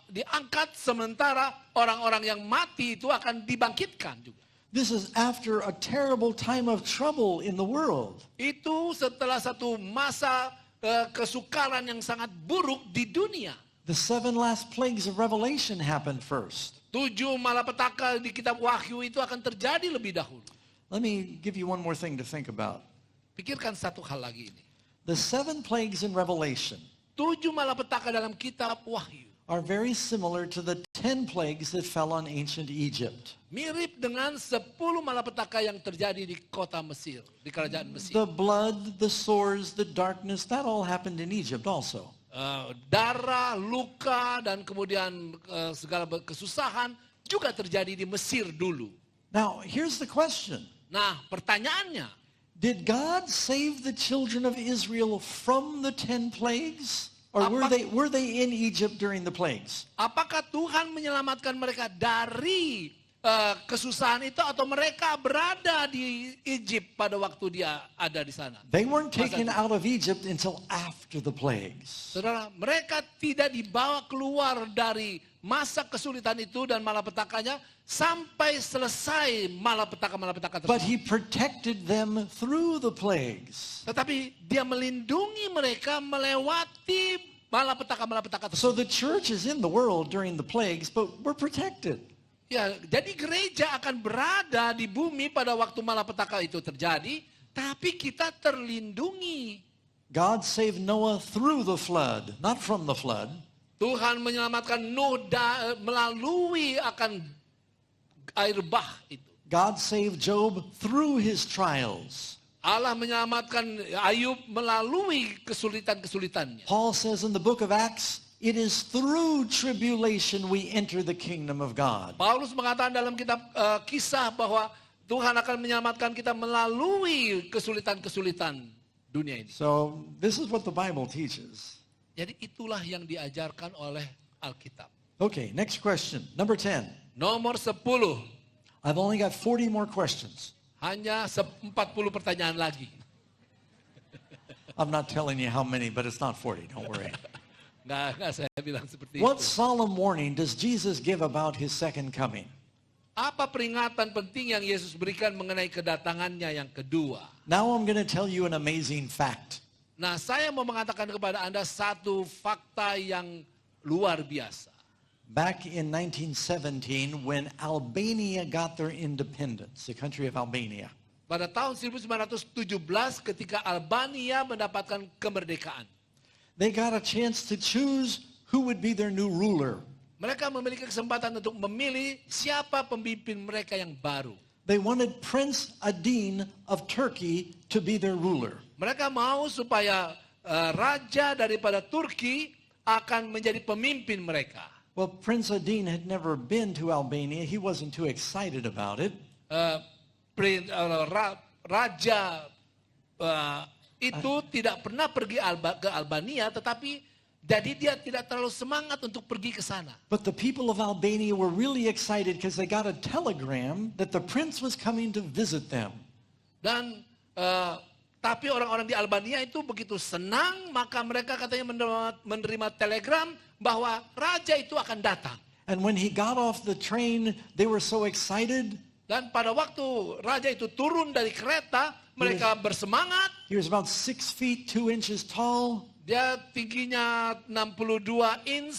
diangkat sementara orang-orang yang mati itu akan dibangkitkan juga. This is after a terrible time of trouble in the world. Itu setelah satu masa kesukaran yang sangat buruk di dunia. The 7 last plagues of Revelation happened first. 7 malapetaka di kitab Wahyu itu akan terjadi lebih dahulu. Let me give you one more thing to think about. Pikirkan satu hal lagi ini. The 7 plagues in Revelation 7 malapetaka dalam kitab Wahyu are very similar to the 10 plagues that fell on ancient Egypt. mirip dengan 10 malapetaka yang terjadi di kota Mesir, di kerajaan Mesir. The blood, the swords, the darkness, that all happened in Egypt also. Darah, luka, dan kemudian segala kesusahan juga terjadi di Mesir dulu. Now, here's the question. Nah, pertanyaannya, Did God save the children of Israel from the 10 plagues? Or were they in Egypt during the plagues? apakah Tuhan menyelamatkan mereka dari kesusahan itu atau mereka berada di Egypt pada waktu dia ada di sana? They weren't taken out of Egypt until after the plagues. Saudara, mereka tidak dibawa keluar dari masa kesulitan itu dan malapetakanya sampai selesai malapetaka-malapetaka But tersebut. he protected them through the plagues. Tetapi dia melindungi mereka melewati malapetaka-malapetaka So tersebut. the church is in the world during the plagues, but we're protected. Ya, jadi gereja akan berada di bumi pada waktu malapetaka itu terjadi, tapi kita terlindungi. God saved Noah through the flood, not from the flood. Tuhan menyelamatkan Nuh melalui akan air bah itu. God saved Job through his trials. Allah menyelamatkan Ayub melalui kesulitan-kesulitannya. Paul says in the book of Acts, it is through tribulation we enter the kingdom of God. Paulus mengatakan dalam kitab Kisah bahwa Tuhan akan menyelamatkan kita melalui kesulitan-kesulitan dunia ini. So this is what the Bible teaches. Jadi itulah yang diajarkan oleh Alkitab. Okay, next question. Number 10. Nomor 10. I've only got 40 more questions. Hanya 40 pertanyaan lagi. I'm not telling you how many, but it's not 40, don't worry. Nggak saya bilang seperti What itu. solemn warning does Jesus give about his second coming? Apa peringatan penting yang Yesus berikan mengenai kedatangannya yang kedua? Now I'm going to tell you an amazing fact. Nah, saya mau mengatakan kepada Anda satu fakta yang luar biasa. Back in 1917, when Albania got their independence, the country of Albania, Pada tahun 1917 ketika Albania mendapatkan kemerdekaan, they got a chance to choose who would be their new ruler. mereka memiliki kesempatan untuk memilih siapa pemimpin mereka yang baru. They wanted Prince Adin of Turkey to be their ruler. Mereka mau supaya raja daripada Turki akan menjadi pemimpin mereka. Well, Prince Adin had never been to Albania. He wasn't too excited about it. Raja itu tidak pernah pergi ke Albania, tetapi jadi dia tidak terlalu semangat untuk pergi ke sana. But the people of Albania were really excited because they got a telegram that the prince was coming to visit them. Dan tapi orang-orang di Albania itu begitu senang, maka mereka katanya menerima telegram bahwa raja itu akan datang. And when he got off the train, they were so excited. Dan pada waktu raja itu turun dari kereta, mereka bersemangat. He was about 6 feet 2 inches tall. Dia tingginya 62 inch,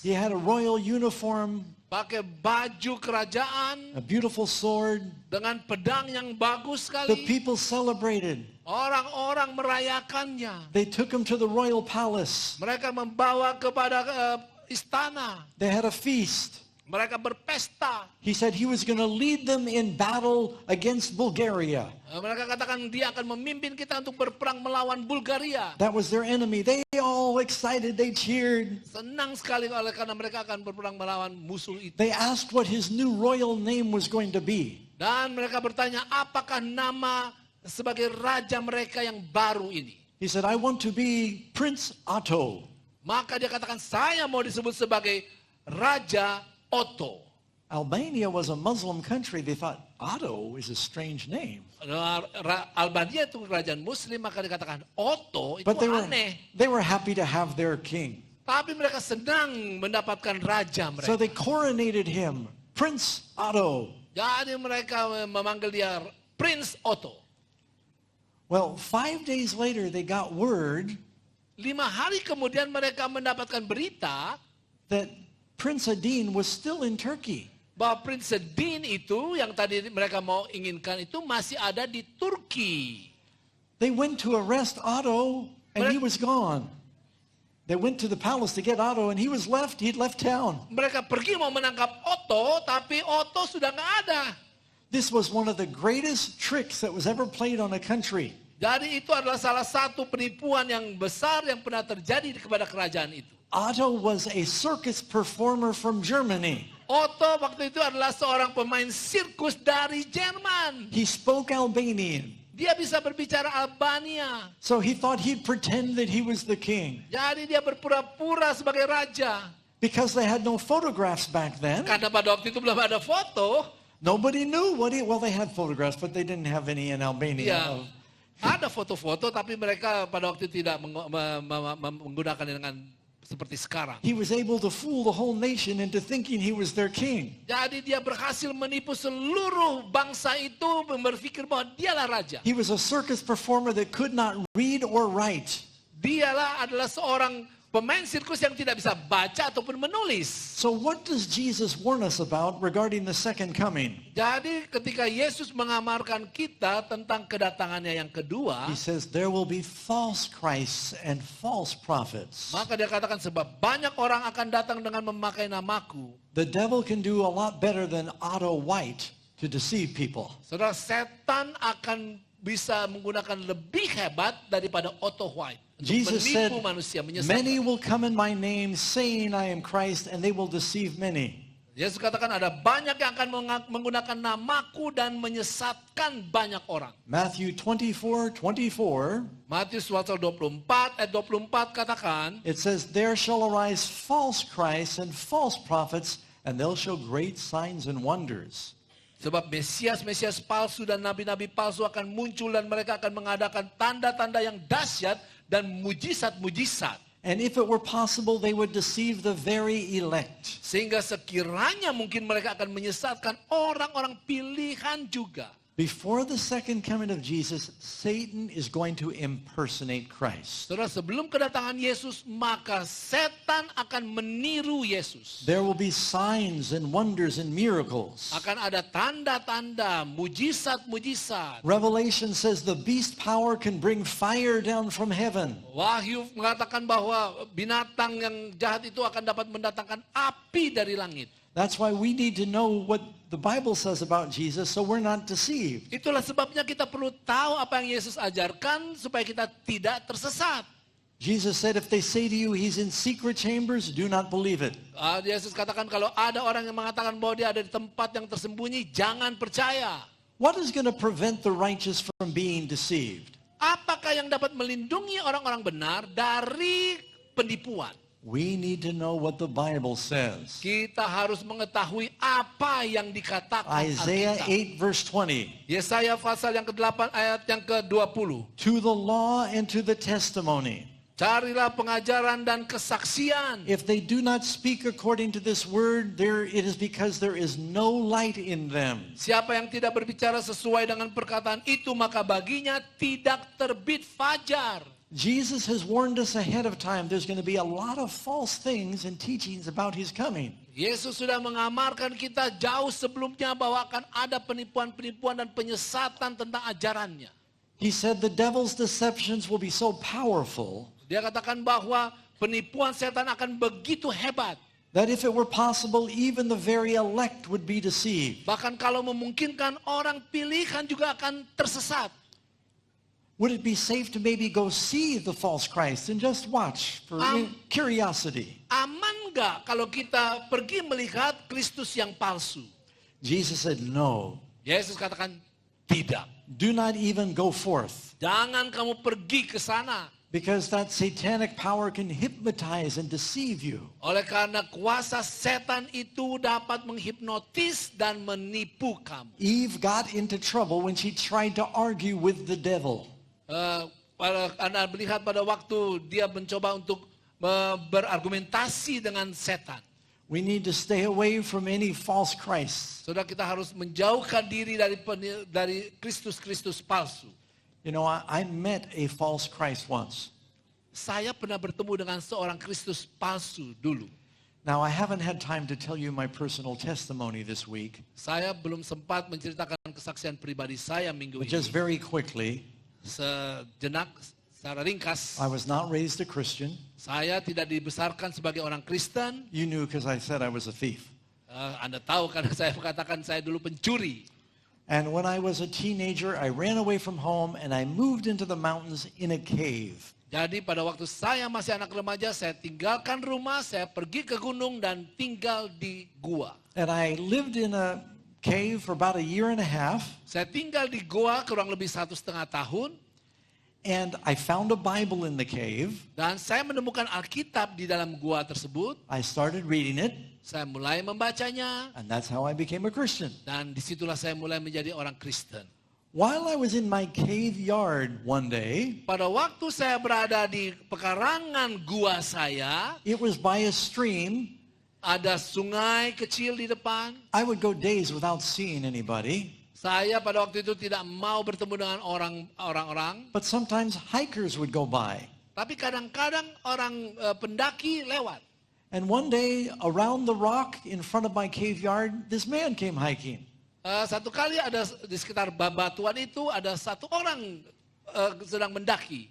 He had a royal uniform, pakai baju kerajaan, a beautiful sword. dengan pedang yang bagus The sekali. people celebrated. Orang-orang merayakannya. They took him to the royal palace. Mereka membawa kepada istana. They had a feast. Mereka berpesta. He said he was going to lead them in battle against Bulgaria. Mereka katakan dia akan memimpin kita untuk berperang melawan Bulgaria. That was their enemy. They all excited. They cheered. Senang sekali karena mereka akan berperang melawan musuh itu. They asked what his new royal name was going to be. Dan mereka bertanya apakah nama sebagai raja mereka yang baru ini. He said, I want to be Prince Otto. Maka dia katakan saya mau disebut sebagai Raja Otto. Albania was a Muslim country. They thought, Otto is a strange name. Albania itu kerajaan Muslim, maka dikatakan Otto itu But aneh. they were happy to have their king. Tapi mereka senang mendapatkan raja mereka. So they coronated him, Prince Otto. Jadi mereka memanggil dia Prince Otto. Well, 5 days later, they got word 5 hari kemudian mereka mendapatkan berita that Prince Adin was still in Turkey. bahwa Prince Sedin itu yang tadi mereka mau inginkan itu masih ada di Turki. They went to arrest Otto, and he was gone. They went to the palace to get Otto, and he was left. He'd left town. Mereka pergi mau menangkap Otto, tapi Otto sudah nggak ada. This was one of the greatest tricks that was ever played on a country. Jadi itu adalah salah satu penipuan yang besar yang pernah terjadi kepada kerajaan itu. Otto was a circus performer from Germany. Otto waktu itu adalah seorang pemain sirkus dari Jerman. He spoke Albanian. Dia bisa berbicara Albania. So he thought he'd pretend that he was the king. Jadi dia berpura-pura sebagai raja. Because they had no photographs back then, Karena pada waktu itu belum ada foto. nobody knew well, they had photographs, but they didn't have any in Albania. Ya, ada foto-foto tapi mereka pada waktu itu tidak menggunakan dengan seperti sekarang. He was able to fool the whole nation into thinking he was their king. Jadi dia berhasil menipu seluruh bangsa itu berpikir bahwa dialah raja. He was a circus performer that could not read or write. Dialah adalah seorang pemain sirkus yang tidak bisa baca ataupun menulis. So what does Jesus warn us about regarding the second coming? Jadi ketika Yesus mengamarkan kita tentang kedatangannya yang kedua, He says there will be false Christs and false prophets. maka dia katakan sebab banyak orang akan datang dengan memakai namaku. The devil can do a lot better than Otto White to deceive people. Saudara, setan akan bisa menggunakan lebih hebat daripada Otto White untuk Jesus said, menipu manusia, menyesatkan. many will come in my name saying I am Christ, and they will deceive many. Yesus katakan ada banyak yang akan menggunakan namaku dan menyesatkan banyak orang. Matthew 24:24, Matius pasal 24 ayat 24 katakan, it says, there shall arise false Christs and false prophets, and they'll show great signs and wonders. sebab Mesias palsu dan nabi-nabi palsu akan muncul dan mereka akan mengadakan tanda-tanda yang dahsyat dan mujizat-mujizat. And if it were possible, they would deceive the very elect. Sehingga sekiranya mungkin mereka akan menyesatkan orang-orang pilihan juga. Before the second coming of Jesus, Satan is going to impersonate Christ. Saudara, sebelum kedatangan Yesus, maka setan akan meniru Yesus. There will be signs and wonders and miracles. Akan ada tanda-tanda, mujizat-mujizat. Revelation says the beast power can bring fire down from heaven. Wahyu mengatakan bahwa binatang yang jahat itu akan dapat mendatangkan api dari langit. That's why we need to know what the Bible says about Jesus so we're not deceived. Itulah sebabnya kita perlu tahu apa yang Yesus ajarkan supaya kita tidak tersesat. Jesus said if they say to you he's in secret chambers, do not believe it. Yesus katakan kalau ada orang yang mengatakan bahwa dia ada di tempat yang tersembunyi, jangan percaya. What is going to prevent the righteous from being deceived? Apakah yang dapat melindungi orang-orang benar dari penipuan? We need to know what the Bible says. Kita harus mengetahui apa yang dikatakan Isaiah Alkitab. 8 verse 20. Yesaya pasal yang ke-8 ayat yang ke-20. To the law and to the testimony. Carilah pengajaran dan kesaksian. If they do not speak according to this word, it is because there is no light in them. Siapa yang tidak berbicara sesuai dengan perkataan itu, maka baginya tidak terbit fajar. Jesus has warned us ahead of time there's going to be a lot of false things and teachings about his coming. Yesus sudah mengamarkan kita jauh sebelumnya bahwa akan ada penipuan-penipuan dan penyesatan tentang ajarannya. He said the devil's deceptions will be so powerful Dia katakan bahwa penipuan setan akan begitu hebat. that if it were possible, even the very elect would be deceived. Bahkan kalau memungkinkan, orang pilihan juga akan tersesat. Would it be safe to maybe go see the false Christ and just watch for curiosity? Aman nggak kalau kita pergi melihat Kristus yang palsu? Jesus said, no. Yesus katakan tidak. Do not even go forth. Jangan kamu pergi ke sana. Because that satanic power can hypnotize and deceive you. Oleh karena kuasa setan itu dapat menghipnotis dan menipu kamu. Eve got into trouble when she tried to argue with the devil. Anda melihat pada waktu dia mencoba untuk berargumentasi dengan setan. We need to stay away from any false Christ. Saudara, kita harus menjauhkan diri dari Kristus-Kristus palsu. You know, I met a false Christ once. Saya pernah bertemu dengan seorang Kristus palsu dulu. Now, I haven't had time to tell you my personal testimony this week, Saya belum sempat menceritakan kesaksian pribadi saya minggu but just ini. very quickly, Sejenak, secara ringkas, I was not raised a Christian. saya tidak dibesarkan sebagai orang Kristen. You knew because I said I was a thief. Anda tahu karena saya katakan saya dulu pencuri. And when I was a teenager, I ran away from home and I moved into the mountains in a cave. Jadi pada waktu saya masih anak remaja, saya tinggalkan rumah, saya pergi ke gunung dan tinggal di gua. And I lived in a cave for about a year and a half. Saya tinggal di gua kurang lebih 1,5 tahun. And I found a Bible in the cave. Dan saya menemukan Alkitab di dalam gua tersebut. I started reading it. Saya mulai membacanya. And that's how I became a Christian. Dan disitulah saya mulai menjadi orang Kristen. While I was in my cave yard one day, Pada waktu saya berada di pekarangan gua saya, it was by a stream. ada sungai kecil di depan. I would go days without seeing anybody. Saya pada waktu itu tidak mau bertemu dengan orang-orang. But sometimes hikers would go by. Tapi kadang-kadang orang pendaki lewat. And one day, around the rock in front of my cave yard, this man came hiking. Satu kali ada di sekitar bebatuan itu ada satu orang sedang mendaki.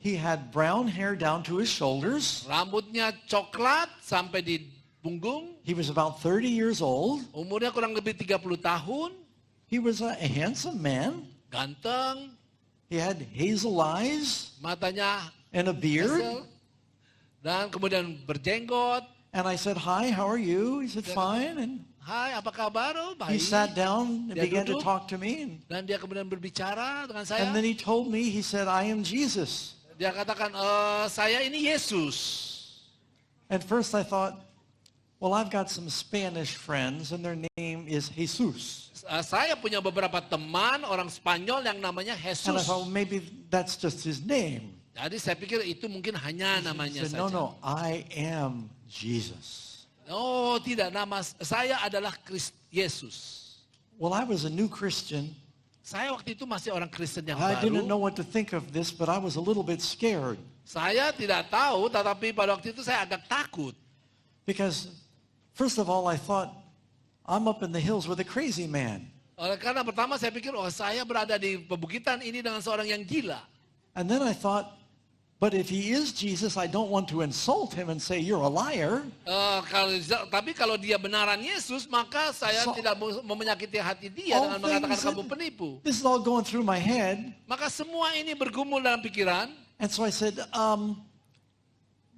He had brown hair down to his shoulders. Rambutnya coklat sampai di punggung. He was about 30 years old. Umurnya kurang lebih 30 tahun. He was a handsome man. Ganteng. He had hazel eyes Matanya and a beard. hazel. Dan kemudian berjenggot. And I said, hi, how are you? He said, fine. And Hai, apa kabar? Oh, he baik. sat down and Dia began to duduk. talk to me. Dan dia kemudian berbicara dengan saya. And then he told me, he said, I am Jesus. Dia katakan, saya ini Yesus. At first I thought, well, I've got some Spanish friends and their name is Jesus. Saya punya beberapa teman orang Spanyol yang namanya And I Jesus. thought, well, maybe that's just his name. Jadi saya pikir itu mungkin hanya He namanya said, saja. no, I am Jesus. Oh tidak, nama saya adalah Yesus. Well, I was a new Christian. Saya waktu itu masih orang Kristen yang I didn't know baru. what to think of this, but I was a little bit scared. Saya tidak tahu, tetapi pada waktu itu saya agak takut. Because, first of all, I thought, I'm up in the hills with a crazy man. Oleh karena pertama saya pikir, saya berada di pebukitan ini dengan seorang yang gila. And then I thought, but if he is Jesus, I don't want to insult him and say, you're a liar. Tapi kalau dia benaran Yesus, maka saya So- tidak mau menyakiti hati dia All dengan mengatakan things kamu that- penipu. This is all going through my head. Maka semua ini bergumul dalam pikiran. And so I said,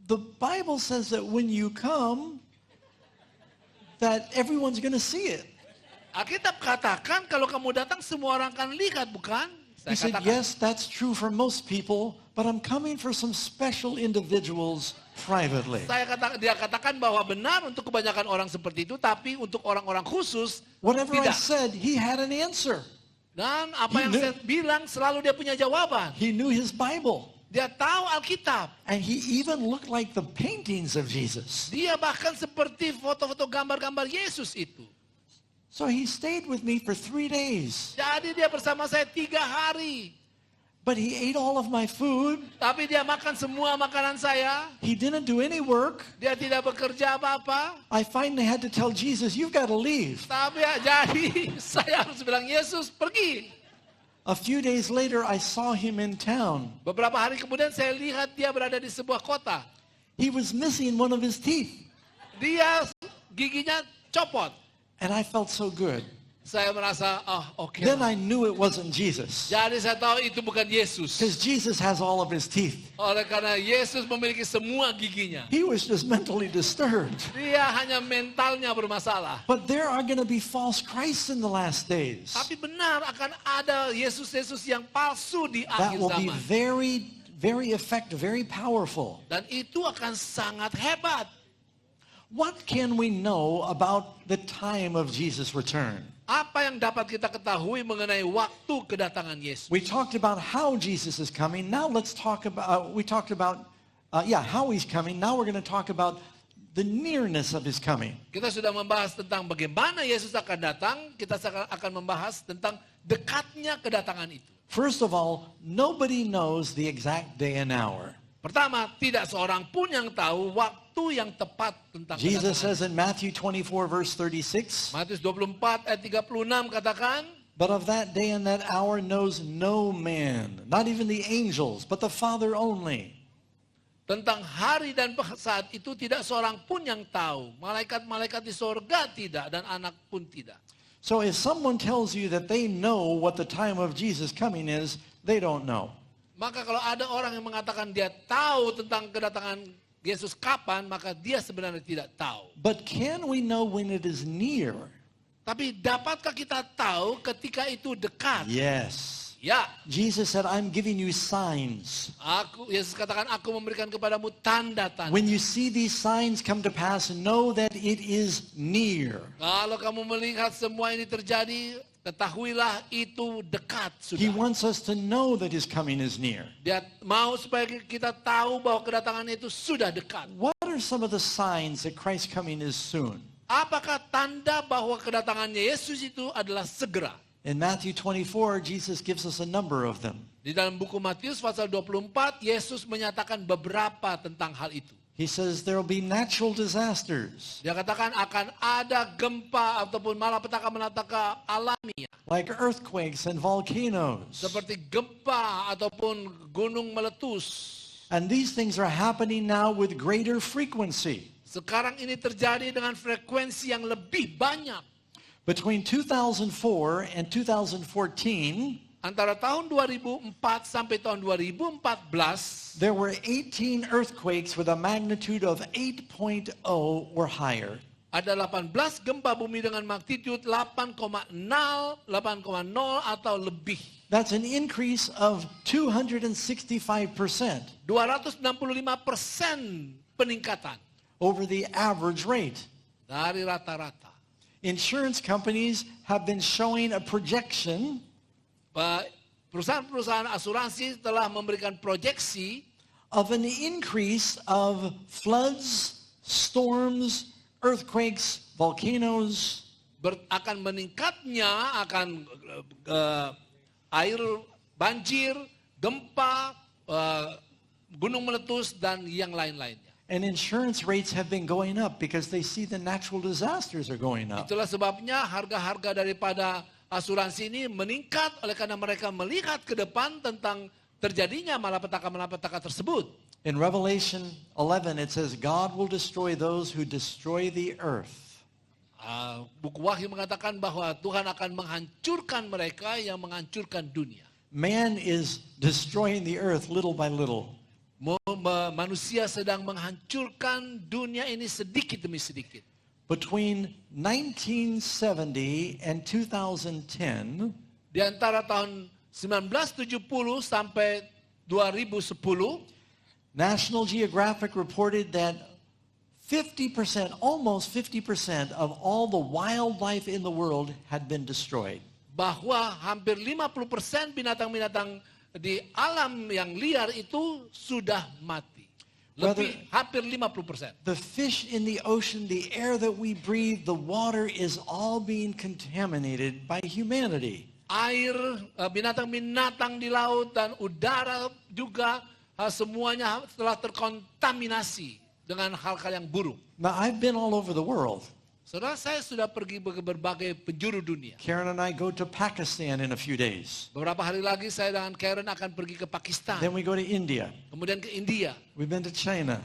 the Bible says that when you come, that everyone's going to see it. Alkitab katakan kalau kamu datang semua orang akan lihat, bukan? He said, katakan, yes, that's true for most people, but I'm coming for some special individuals privately. dia katakan bahwa benar untuk kebanyakan orang seperti itu, tapi untuk orang-orang khusus Whatever I tidak. said, he had an answer. Dan apa yang saya bilang selalu dia punya jawaban. He knew his Bible. Dia tahu Alkitab. And he even looked like the paintings of Jesus. Dia bahkan seperti foto-foto gambar-gambar Yesus itu. So he stayed with me for 3 days. Jadi dia bersama saya 3 hari. But he ate all of my food. Tapi dia makan semua makanan saya. He didn't do any work. Dia tidak bekerja apa-apa. I finally had to tell Jesus, you've got to leave. Tapi jadi saya harus bilang, Yesus pergi. A few days later, I saw him in town. Beberapa hari kemudian saya lihat dia berada di sebuah kota. He was missing one of his teeth. Dia giginya copot. And I felt so good. Saya merasa, oke. Then I knew it wasn't Jesus. Jadi saya tahu itu bukan Yesus. Because Jesus has all of his teeth. Oleh karena Yesus memiliki semua giginya. He was just mentally disturbed. Dia hanya mentalnya bermasalah. But there are going to be false Christs in the last days. Tapi benar akan ada Yesus-Yesus yang palsu di That akhir will be zaman. very, very effective, very powerful. Dan itu akan sangat hebat. What can we know about the time of Jesus' return? Apa yang dapat kita ketahui mengenai waktu kedatangan Yesus? We talked about how Jesus is coming. Now let's talk about, we talked about, how he's coming. Now we're going to talk about the nearness of his coming. Kita sudah membahas tentang bagaimana Yesus akan datang. Kita akan membahas tentang dekatnya kedatangan itu. First of all, nobody knows the exact day and hour. Pertama, tidak seorang pun yang tahu waktu yang tepat tentang Jesus kedatangan. says in Matthew 24, verse 36, Matius 24 ayat 36 katakan, but of that day and that hour knows no man, not even the angels, but the Father only. tentang hari dan saat itu tidak seorang pun yang tahu. Malaikat-malaikat di sorga tidak dan anak pun tidak. So if someone tells you that they know what the time of Jesus coming is, they don't know. Maka kalau ada orang yang mengatakan dia tahu tentang kedatangan Yesus kapan, maka dia sebenarnya tidak tahu. But can we know when it is near? Tapi dapatkah kita tahu ketika itu dekat? Yes. Ya, Jesus said, I'm giving you signs. Yesus katakan, aku memberikan kepadamu tanda-tanda. When you see these signs come to pass, know that it is near. Kalau kamu melihat semua ini terjadi, ketahuilah itu dekat He sudah. wants us to know that his coming is near. Dia mau supaya kita tahu bahwa kedatangannya itu sudah dekat. What are some of the signs that Christ's coming is soon? Apakah tanda bahwa kedatangannya Yesus itu adalah segera? In Matthew 24, Jesus gives us a number of them. Di dalam buku Matius pasal 24, Yesus menyatakan beberapa tentang hal itu. He says there will be natural disasters, Dia katakan akan ada gempa ataupun malapetaka-malapetaka alami. like earthquakes and volcanoes. Seperti gempa ataupun gunung meletus. And these things are happening now with greater frequency. Sekarang ini terjadi dengan frekuensi yang lebih banyak. Between 2004 and 2014, Antara tahun 2004 sampai tahun 2014, there were 18 earthquakes with a magnitude of 8.0 or higher. ada 18 gempa bumi dengan magnitude 8,0 atau lebih. That's an increase of 265% 265% peningkatan over the average rate. dari rata-rata. Insurance companies have been showing a projection Perusahaan-perusahaan asuransi telah memberikan proyeksi of an increase of floods, storms, earthquakes, volcanoes, akan meningkatnya akan air banjir, gempa, gunung meletus dan yang lain-lainnya. and insurance rates have been going up because they see the natural disasters are going up. Itulah sebabnya harga-harga daripada asuransi ini meningkat oleh karena mereka melihat ke depan tentang terjadinya malapetaka-malapetaka tersebut. In Revelation 11, it says, God will destroy those who destroy the earth. Buku Wahyu mengatakan bahwa Tuhan akan menghancurkan mereka yang menghancurkan dunia. Man is destroying the earth little by little. Manusia sedang menghancurkan dunia ini sedikit demi sedikit. Between 1970 and 2010, Di antara tahun 1970 sampai 2010, National Geographic reported that 50%, almost 50% of all the wildlife in the world had been destroyed. bahwa hampir 50% binatang-binatang di alam yang liar itu sudah mati. Hampir 50%. The fish in the ocean, the air that we breathe, the water is all being contaminated by humanity. Air, binatang-binatang di laut dan udara juga semuanya telah terkontaminasi dengan hal-hal yang buruk. Now, I've been all over the world. Saudara, saya sudah pergi ke berbagai penjuru dunia. Karen and I go to Pakistan in a few days. Beberapa hari lagi saya dengan Karen akan pergi ke Pakistan. Then we go to India. Kemudian ke India. We've been to China,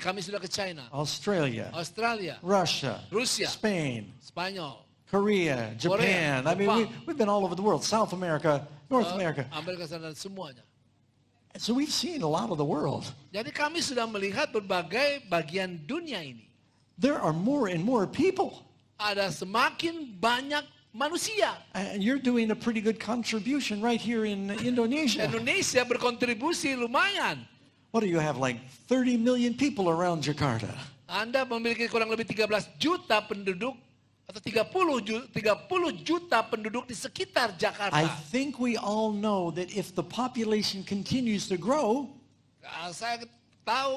Kami sudah ke China, Australia, Australia, Russia, Rusia, Spain, Spanyol, Korea, Japan. I mean, Jepang. we've been all over the world. South America, North America. Amerika Selatan, dan semuanya. So we've seen a lot of the world. Jadi kami sudah melihat berbagai bagian dunia ini. There are more and more people. Ada semakin banyak manusia. And you're doing a pretty good contribution right here in Indonesia. Indonesia berkontribusi lumayan. What do you have, like 30 million people around Jakarta? Anda memiliki kurang lebih 13 juta penduduk atau 30 juta penduduk di sekitar Jakarta. I think we all know that if the population continues to grow,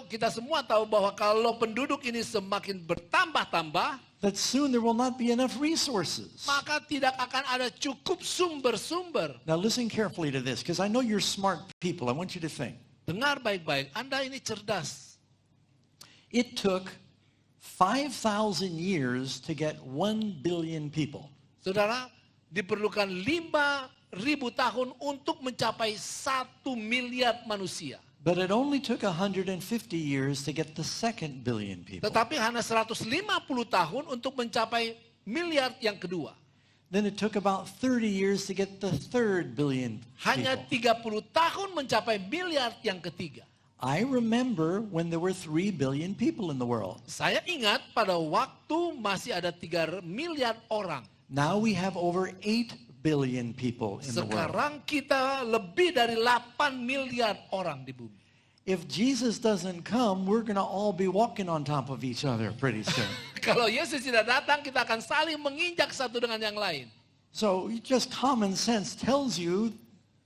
Kita semua tahu bahwa kalau penduduk ini semakin bertambah-tambah, that soon there will not be enough resources. maka tidak akan ada cukup sumber-sumber. Now listen carefully to this, because I know you're smart people. I want you to think. Dengar baik-baik, Anda ini cerdas. It took 5,000 years to get 1 billion people. Saudara, diperlukan 5.000 tahun untuk mencapai 1 miliar manusia. But it only took 150 years to get the 2 billion people. Tetapi hanya 150 tahun untuk mencapai miliar yang kedua. Then it took about 30 years to get the 3 billion Hanya people. 30 tahun mencapai miliar yang ketiga. I remember when there were 3 billion people in the world. Saya ingat pada waktu masih ada 3 miliar orang. Now we have over 8 billion people in the world. Sekarang kita lebih dari 8 miliar orang di bumi. If Jesus doesn't come, we're going to all be walking on top of each other pretty soon. Kalau Yesus tidak datang, kita akan saling menginjak satu dengan yang lain. So just common sense tells you,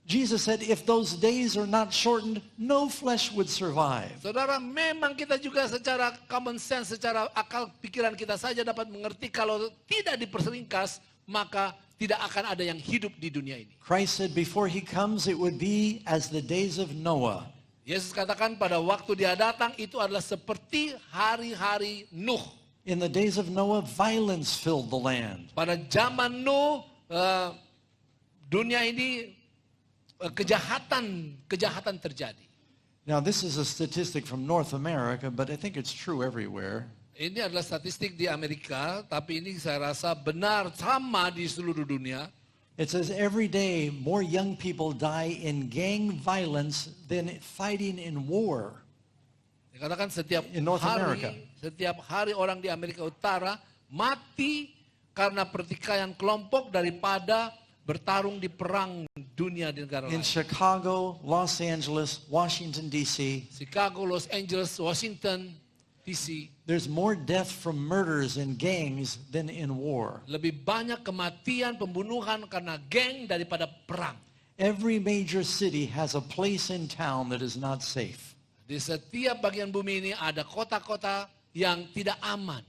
Jesus said, if those days are not shortened, no flesh would survive. Saudara, memang kita juga secara common sense, secara akal pikiran kita saja dapat mengerti kalau tidak diperseringkas, maka tidak akan ada yang hidup di dunia ini. Christ said before he comes, it would be as the days of Noah. Yesus katakan pada waktu dia datang itu adalah seperti hari-hari Nuh. In the days of Noah, violence filled the land. Pada zaman Nuh, dunia ini kejahatan terjadi. Now this is a statistic from North America, but I think it's true everywhere. Ini adalah statistik di Amerika, tapi ini saya rasa benar sama di seluruh dunia. It says every day more young people die in gang violence than fighting in war. Dikatakan setiap In North America. hari orang di Amerika Utara mati karena pertikaian kelompok daripada bertarung di perang dunia di negara In lain. Chicago, Los Angeles, Washington, D.C., Chicago, Los Angeles, Washington, D.C. there's more death from murders in gangs than in war. Lebih banyak kematian, pembunuhan karena geng daripada perang. Every major city has a place in town that is not safe. Di setiap bagian bumi ini ada kota-kota yang tidak aman.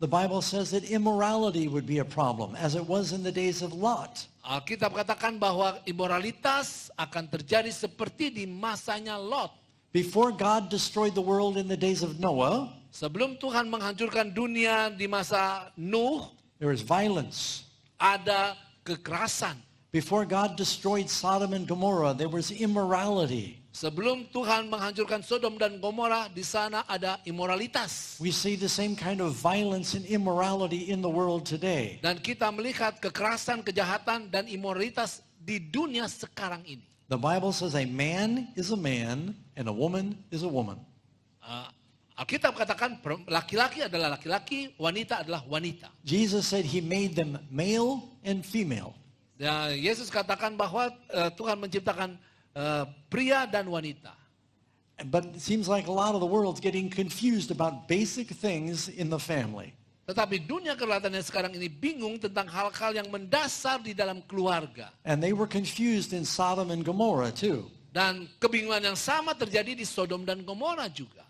The Bible says that immorality would be a problem, as it was in the days of Lot. Alkitab katakan bahwa imoralitas akan terjadi seperti di masanya Lot. Before God destroyed the world in the days of Noah, Sebelum Tuhan menghancurkan dunia di masa Nuh, there was violence. ada kekerasan. Before God destroyed Sodom and Gomorrah, there was immorality. Sebelum Tuhan menghancurkan Sodom dan Gomora, di sana ada imoralitas. We see the same kind of violence and immorality in the world today. Dan kita melihat kekerasan, kejahatan, dan imoralitas di dunia sekarang ini. The Bible says a man is a man and a woman is a woman. Alkitab katakan laki-laki adalah laki-laki, wanita adalah wanita. Jesus said he made them male and female. Ya, Yesus katakan bahwa Tuhan menciptakan pria dan wanita. But it seems like a lot of the world's getting confused about basic things in the family. Tetapi dunia kelihatannya sekarang ini bingung tentang hal-hal yang mendasar di dalam keluarga. And they were confused in Sodom and Gomorrah too. Dan kebingungan yang sama terjadi di Sodom dan Gomora juga.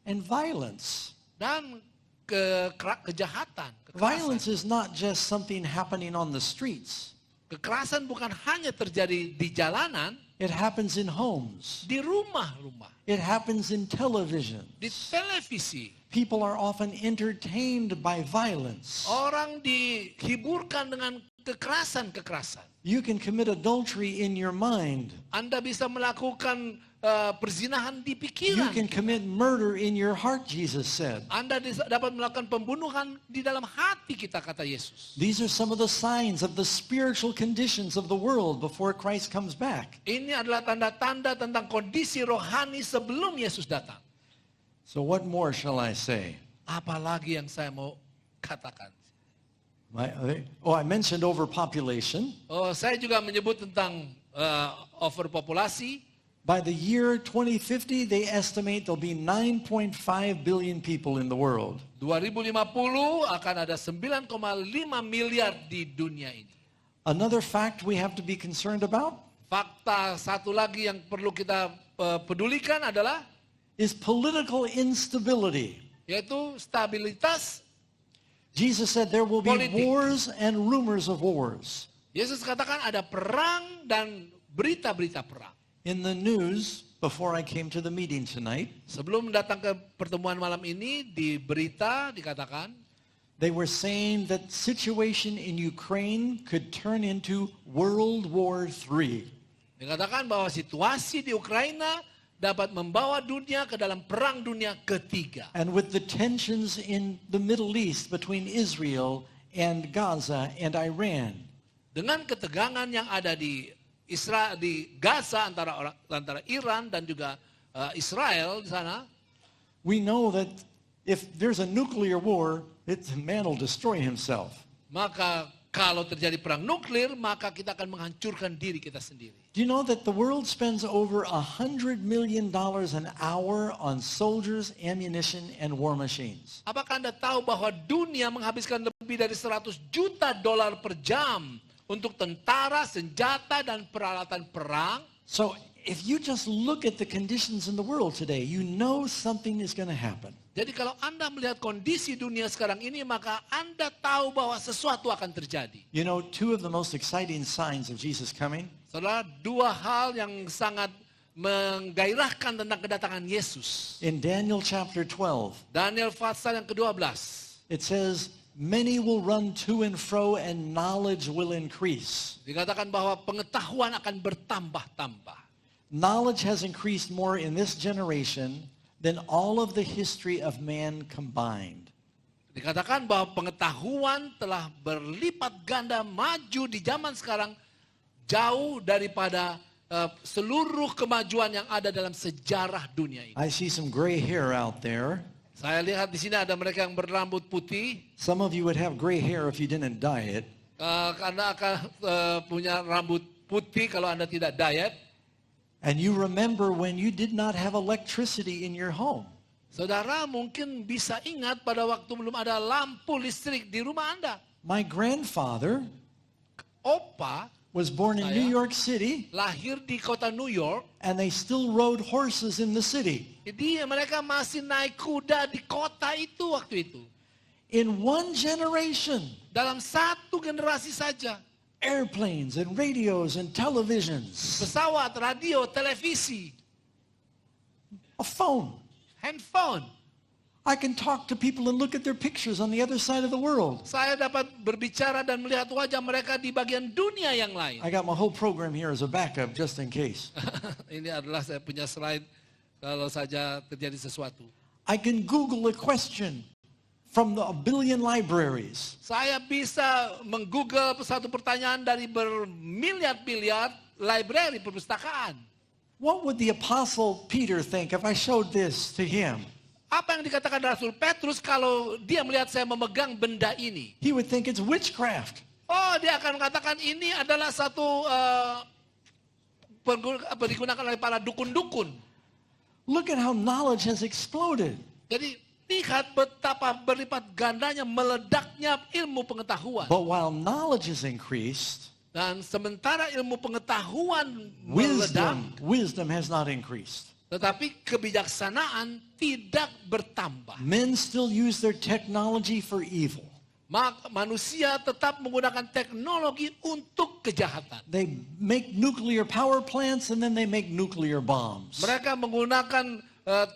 And violence. Dan kejahatan, Violence kekerasan. is not just something happening on the streets. Kekerasan bukan hanya terjadi di jalanan, It happens in homes. di rumah-rumah, It happens in television. di televisi. People are often entertained by violence. Orang dihiburkan dengan kekerasan-kekerasan. You can commit adultery in your mind. Anda bisa melakukan perzinahan di You pikiran. can commit murder in your heart, Jesus said. Anda dapat melakukan pembunuhan di dalam hati kita, kata Yesus. These are some of the signs of the spiritual conditions of the world before Christ comes back. Ini adalah tanda-tanda tentang kondisi rohani sebelum Yesus datang. So what more shall I say? Apalagi yang saya mau katakan. I mentioned overpopulation. Oh, saya juga menyebut tentang overpopulasi. By the year 2050, they estimate there'll be 9.5 billion people in the world. 2050 akan ada 9,5 miliar di dunia ini. Another fact we have to be concerned about Fakta satu lagi yang perlu kita pedulikan adalah is political instability. yaitu stabilitas. Jesus said there will be Politik. wars and rumors of wars. Yesus katakan ada perang dan berita-berita perang. In the news, before I came to the meeting tonight, Sebelum datang ke pertemuan malam ini, di berita dikatakan they were saying that situation in Ukraine could turn into World War III. dikatakan bahwa situasi di Ukraina dapat membawa dunia ke dalam perang dunia ketiga. And with the tensions in the Middle East between Israel and Gaza and Iran, Dengan ketegangan yang ada di di Gaza antara Iran dan juga Israel di sana, we know that if there's a nuclear war, man will destroy himself. maka kalau terjadi perang nuklir, maka kita akan menghancurkan diri kita sendiri. Do you know that the world spends over $100 million an hour on soldiers, ammunition, and war machines? Apakah Anda tahu bahwa dunia menghabiskan lebih dari 100 juta dolar per jam untuk tentara, senjata, dan peralatan perang? So if you just look at the conditions in the world today, you know something is going to happen. Jadi kalau Anda melihat kondisi dunia sekarang ini, maka Anda tahu bahwa sesuatu akan terjadi. You know, two of the most exciting signs of Jesus coming Saudara, dua hal yang sangat menggairahkan tentang kedatangan Yesus. in Daniel chapter 12. Daniel pasal yang ke-12. It says, many will run to and fro and knowledge will increase. Dikatakan bahwa pengetahuan akan bertambah-tambah. Knowledge has increased more in this generation than all of the history of man combined. Dikatakan bahwa pengetahuan telah berlipat ganda maju di zaman sekarang jauh daripada seluruh kemajuan yang ada dalam sejarah dunia ini. I see some gray hair out there. Saya lihat di sini ada mereka yang berambut putih. Some of you would have gray hair if you didn't dye it. Karena akan punya rambut putih kalau Anda tidak diet. And you remember when you did not have electricity in your home. Saudara mungkin bisa ingat pada waktu belum ada lampu listrik di rumah Anda. My grandfather Opa was born in Saya? New York City, lahir di kota New York. and they still rode horses in the city. Jadi mereka masih naik kuda di kota itu waktu itu. In one generation, Dalam satu generasi saja. airplanes and radios and televisions, Pesawat, radio, televisi, a phone. handphone. I can talk to people and look at their pictures on the other side of the world. Saya dapat berbicara dan melihat wajah mereka di bagian dunia yang lain. I got my whole program here as a backup just in case. Ini adalah saya punya slide kalau saja terjadi sesuatu. I can Google a question from a billion libraries. Saya bisa menggoogle satu pertanyaan dari bermiliar-miliar library perpustakaan. What would the Apostle Peter think if I showed this to him? Apa yang dikatakan Rasul Petrus kalau dia melihat saya memegang benda ini? He would think it's witchcraft. Oh, dia akan mengatakan ini adalah satu digunakan oleh para dukun-dukun. Look at how knowledge has exploded. Jadi lihat betapa berlipat gandanya meledaknya ilmu pengetahuan. But while knowledge is increased, Dan sementara ilmu pengetahuan meledak, wisdom has not increased. tetapi kebijaksanaan tidak bertambah. Men still use their technology for evil. Maka manusia tetap menggunakan teknologi untuk kejahatan. They make nuclear power plants and then they make nuclear bombs. Mereka menggunakan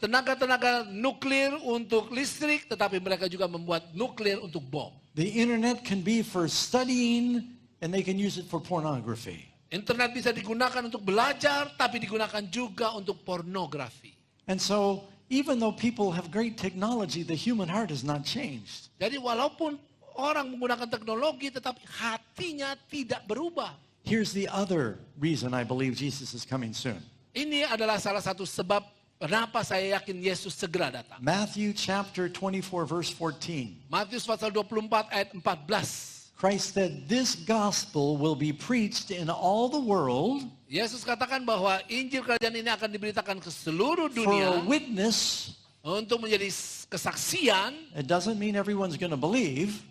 tenaga-tenaga nuklir untuk listrik, tetapi mereka juga membuat nuklir untuk bom. The internet can be for studying and they can use it for pornography. Internet bisa digunakan untuk belajar, tapi digunakan juga untuk pornografi. And so, even though people have great technology, the human heart has not changed. Jadi walaupun orang menggunakan teknologi, tetapi hatinya tidak berubah. Here's the other reason I believe Jesus is coming soon. Ini adalah salah satu sebab kenapa saya yakin Yesus segera datang. Matthew chapter 24 verse 14. Matius pasal 24 ayat 14. Christ said, this gospel will be preached in all the world Yesus katakan bahwa Injil kerajaan ini akan diberitakan ke seluruh for a dunia witness. untuk menjadi kesaksian. It doesn't mean everyone's going to believe,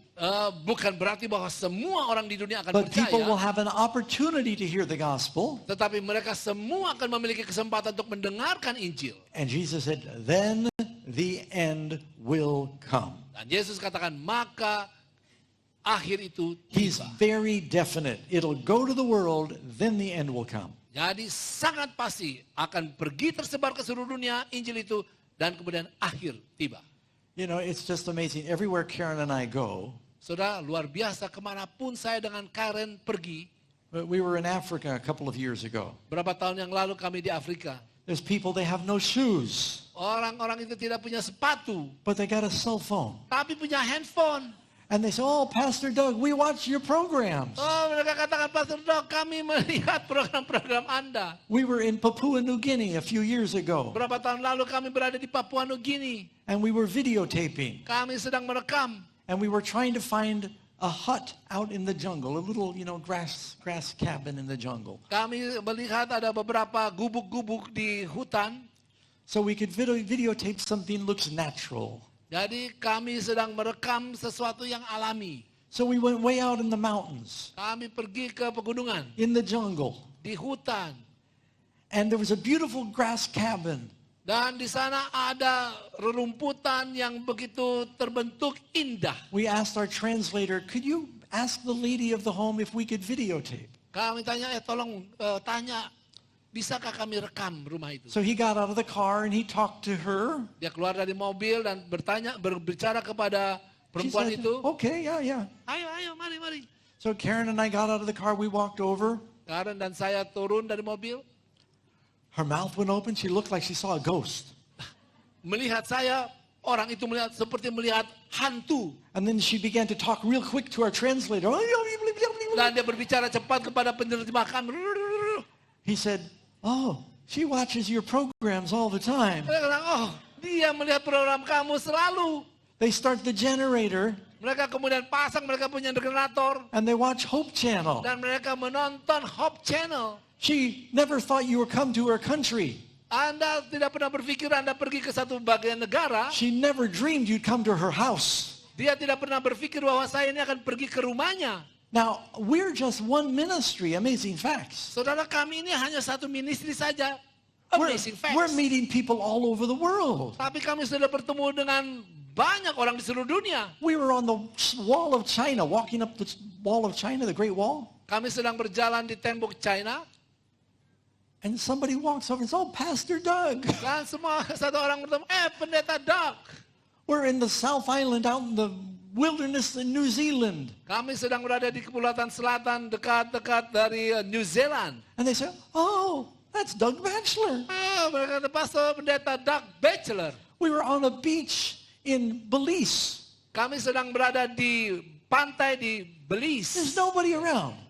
Bukan berarti bahwa semua orang di dunia akan but people will percaya, have an opportunity to hear the gospel. tetapi mereka semua akan memiliki kesempatan untuk mendengarkan Injil. And Jesus said, then the end will come. Dan Yesus katakan, maka akhir itu He's tiba. very definite. It'll go to the world, then the end will come. Jadi sangat pasti akan pergi tersebar ke seluruh dunia Injil itu, dan kemudian akhir tiba. You know, it's just amazing. Everywhere Karen and I go, Saudara, luar biasa kemanapun saya dengan Karen pergi. we were in Africa a couple of years ago. Berapa tahun yang lalu kami di Afrika. There's people, they have no shoes, Orang-orang itu tidak punya sepatu, but they got a cell phone. tapi punya handphone. And they say, oh, Pastor Doug, we watch your programs. Oh, mereka katakan, Pastor Dok, kami melihat program-program Anda. We were in Papua New Guinea a few years ago, Berapa tahun lalu kami berada di Papua Nugini. and we were videotaping. Kami sedang merekam. And we were trying to find a hut out in the jungle, a little, grass cabin in the jungle. Kami melihat ada beberapa gubuk-gubuk di hutan. So we could videotape something looks natural. Jadi kami sedang merekam sesuatu yang alami. So we went way out in the mountains, Kami pergi ke pegunungan, in the jungle. di hutan. And there was a beautiful grass cabin. Dan di sana ada rerumputan yang begitu terbentuk indah. We asked our translator, could you ask the lady of the home if we could videotape? Kami tanya, tolong tanya, bisakah kami rekam rumah itu? So he got out of the car and he talked to her. Dia keluar dari mobil dan berbicara kepada She perempuan said, itu. okay, yeah. Ayo, mari. So Karen and I got out of the car, we walked over. Karen dan saya turun dari mobil. Her mouth went open, she looked like she saw a ghost. Melihat saya, orang itu melihat seperti melihat hantu. And then she began to talk real quick to our translator. Dan dia berbicara cepat kepada penerjemah kami. He said, oh, she watches your programs all the time. Mereka bilang, oh, dia melihat program kamu selalu. They start the generator Mereka kemudian pasang, mereka punya generator. and they watch Hope Channel. Dan mereka menonton Hope Channel. She never thought you would come to her country. Anda tidak pernah berpikir Anda pergi ke satu bagian negara. She never dreamed you'd come to her house. Dia tidak pernah berpikir bahwa saya ini akan pergi ke rumahnya. Now, we're just one ministry, Amazing Facts. Saudara, kami ini hanya satu ministry saja. We're, Amazing Facts. we're meeting people all over the world. Tapi kami sudah bertemu dengan banyak orang di seluruh dunia. We were on the wall of China, walking up the wall of China, the Great Wall. Kami sedang berjalan di tembok China. And somebody walks over and says, oh, Pastor Doug. Dan semua satu orang bertemu, Pendeta Doug. We're in the South Island out in the wilderness in New Zealand. Kami sedang berada di Kepulauan Selatan dekat-dekat dari New Zealand. And they say, oh, that's Doug Batchelor. Mereka kata, Pastor Pendeta Doug Batchelor. We were on a beach in Belize. Kami sedang berada di pantai di Belize. There's nobody around.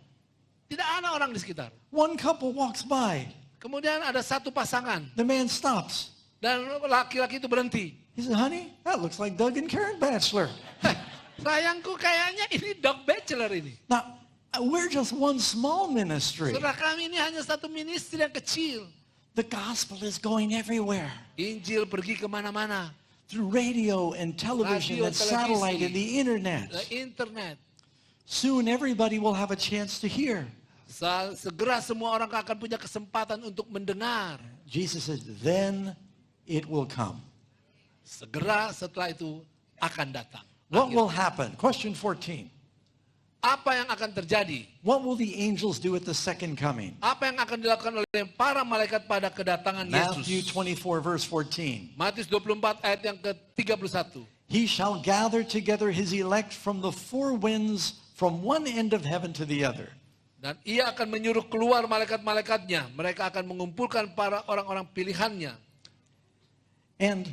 Tidak ada orang di sekitar. One couple walks by. Kemudian ada satu pasangan. The man stops. Dan laki-laki itu berhenti. He said, honey, that looks like Doug and Karen Batchelor. Sayangku, kayaknya ini Doug Batchelor ini. Now, We're just one small ministry. Saudara, kami ini hanya satu ministry yang kecil. The gospel is going everywhere. Injil pergi kemana-mana. Through radio and television Radio, and satellite and televisi, the internet. Internet. Soon everybody will have a chance to hear. Segera semua orang akan punya kesempatan untuk mendengar. Jesus said, then it will come. Segera setelah itu akan datang. What will happen? Question 14. Apa yang akan terjadi? What will the angels do at the second coming? Apa yang akan dilakukan oleh para malaikat pada kedatangan Matthew Yesus? 24 verse 14. Matius 24 ayat yang ke-31. He shall gather together his elect from the four winds, from one end of heaven to the other. Dan ia akan menyuruh keluar malaikat-malaikatnya. Mereka akan mengumpulkan para orang-orang pilihannya. And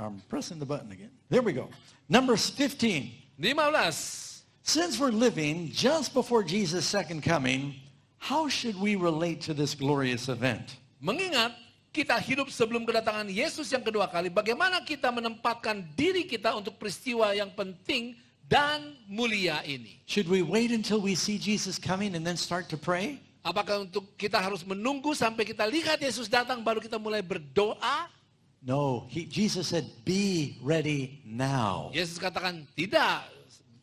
I'm pressing the button again. There we go. Numbers 15. 15. Since we're living just before Jesus' second coming, how should we relate to this glorious event? Mengingat kita hidup sebelum kedatangan Yesus yang kedua kali, bagaimana kita menempatkan diri kita untuk peristiwa yang penting dan mulia ini? Should we wait until we see Jesus coming and then start to pray? Apakah untuk kita harus menunggu sampai kita lihat Yesus datang baru kita mulai berdoa? No, Jesus said, be ready now. Yesus katakan, tidak,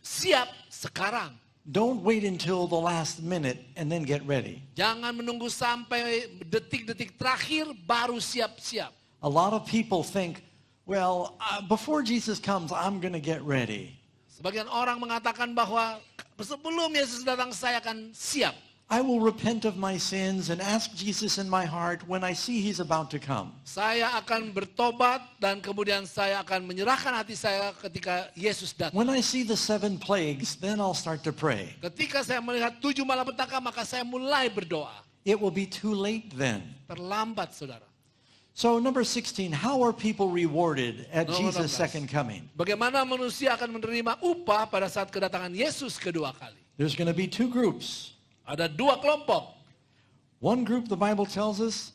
siap sekarang. Don't wait until the last minute and then get ready. Jangan menunggu sampai detik-detik terakhir baru siap-siap. A lot of people think, well, before Jesus comes, I'm going to get ready. Sebagian orang mengatakan bahwa sebelum Yesus datang saya akan siap. I will repent of my sins and ask Jesus in my heart when I see he's about to come. Saya akan bertobat dan kemudian saya akan menyerahkan hati saya ketika Yesus datang. When I see the 7 plagues, then I'll start to pray. Ketika saya melihat 7 malapetaka maka saya mulai berdoa. It will be too late then. Terlambat, saudara. So number 16, how are people rewarded at Nomor Jesus' 16. second coming? Bagaimana manusia akan menerima upah pada saat kedatangan Yesus kedua kali? There's going to be 2 groups. Ada 2 kelompok. One group, the Bible tells us,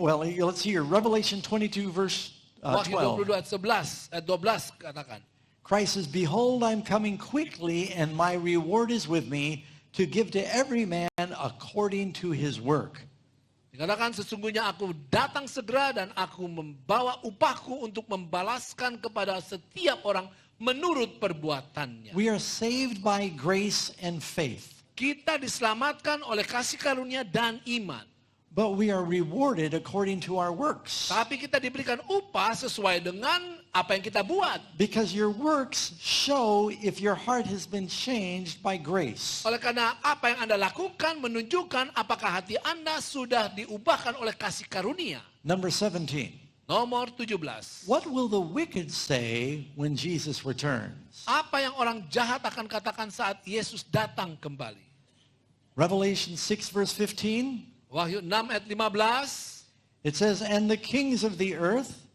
well, let's hear Revelation 22 verse Wahyu 12. 22 ayat 11, ayat 12 katakan. Christ says, behold, I'm coming quickly, and my reward is with me to give to every man according to his work. Dikatakan sesungguhnya aku datang segera dan aku membawa upahku untuk membalaskan kepada setiap orang menurut perbuatannya. We are saved by grace and faith, Kita diselamatkan oleh kasih karunia dan iman. but we are rewarded according to our works. Tapi kita diberikan upah sesuai dengan apa yang kita buat. Because your works show if your heart has been changed by grace. Oleh karena apa yang Anda lakukan menunjukkan apakah hati Anda sudah diubahkan oleh kasih karunia. Number 17. Nomor 17. What will the wicked say when Jesus returns? Apa yang orang jahat akan katakan saat Yesus datang kembali? Revelation 6 verse 15. Wahyu 6 ayat 15. It says, and the kings of the earth,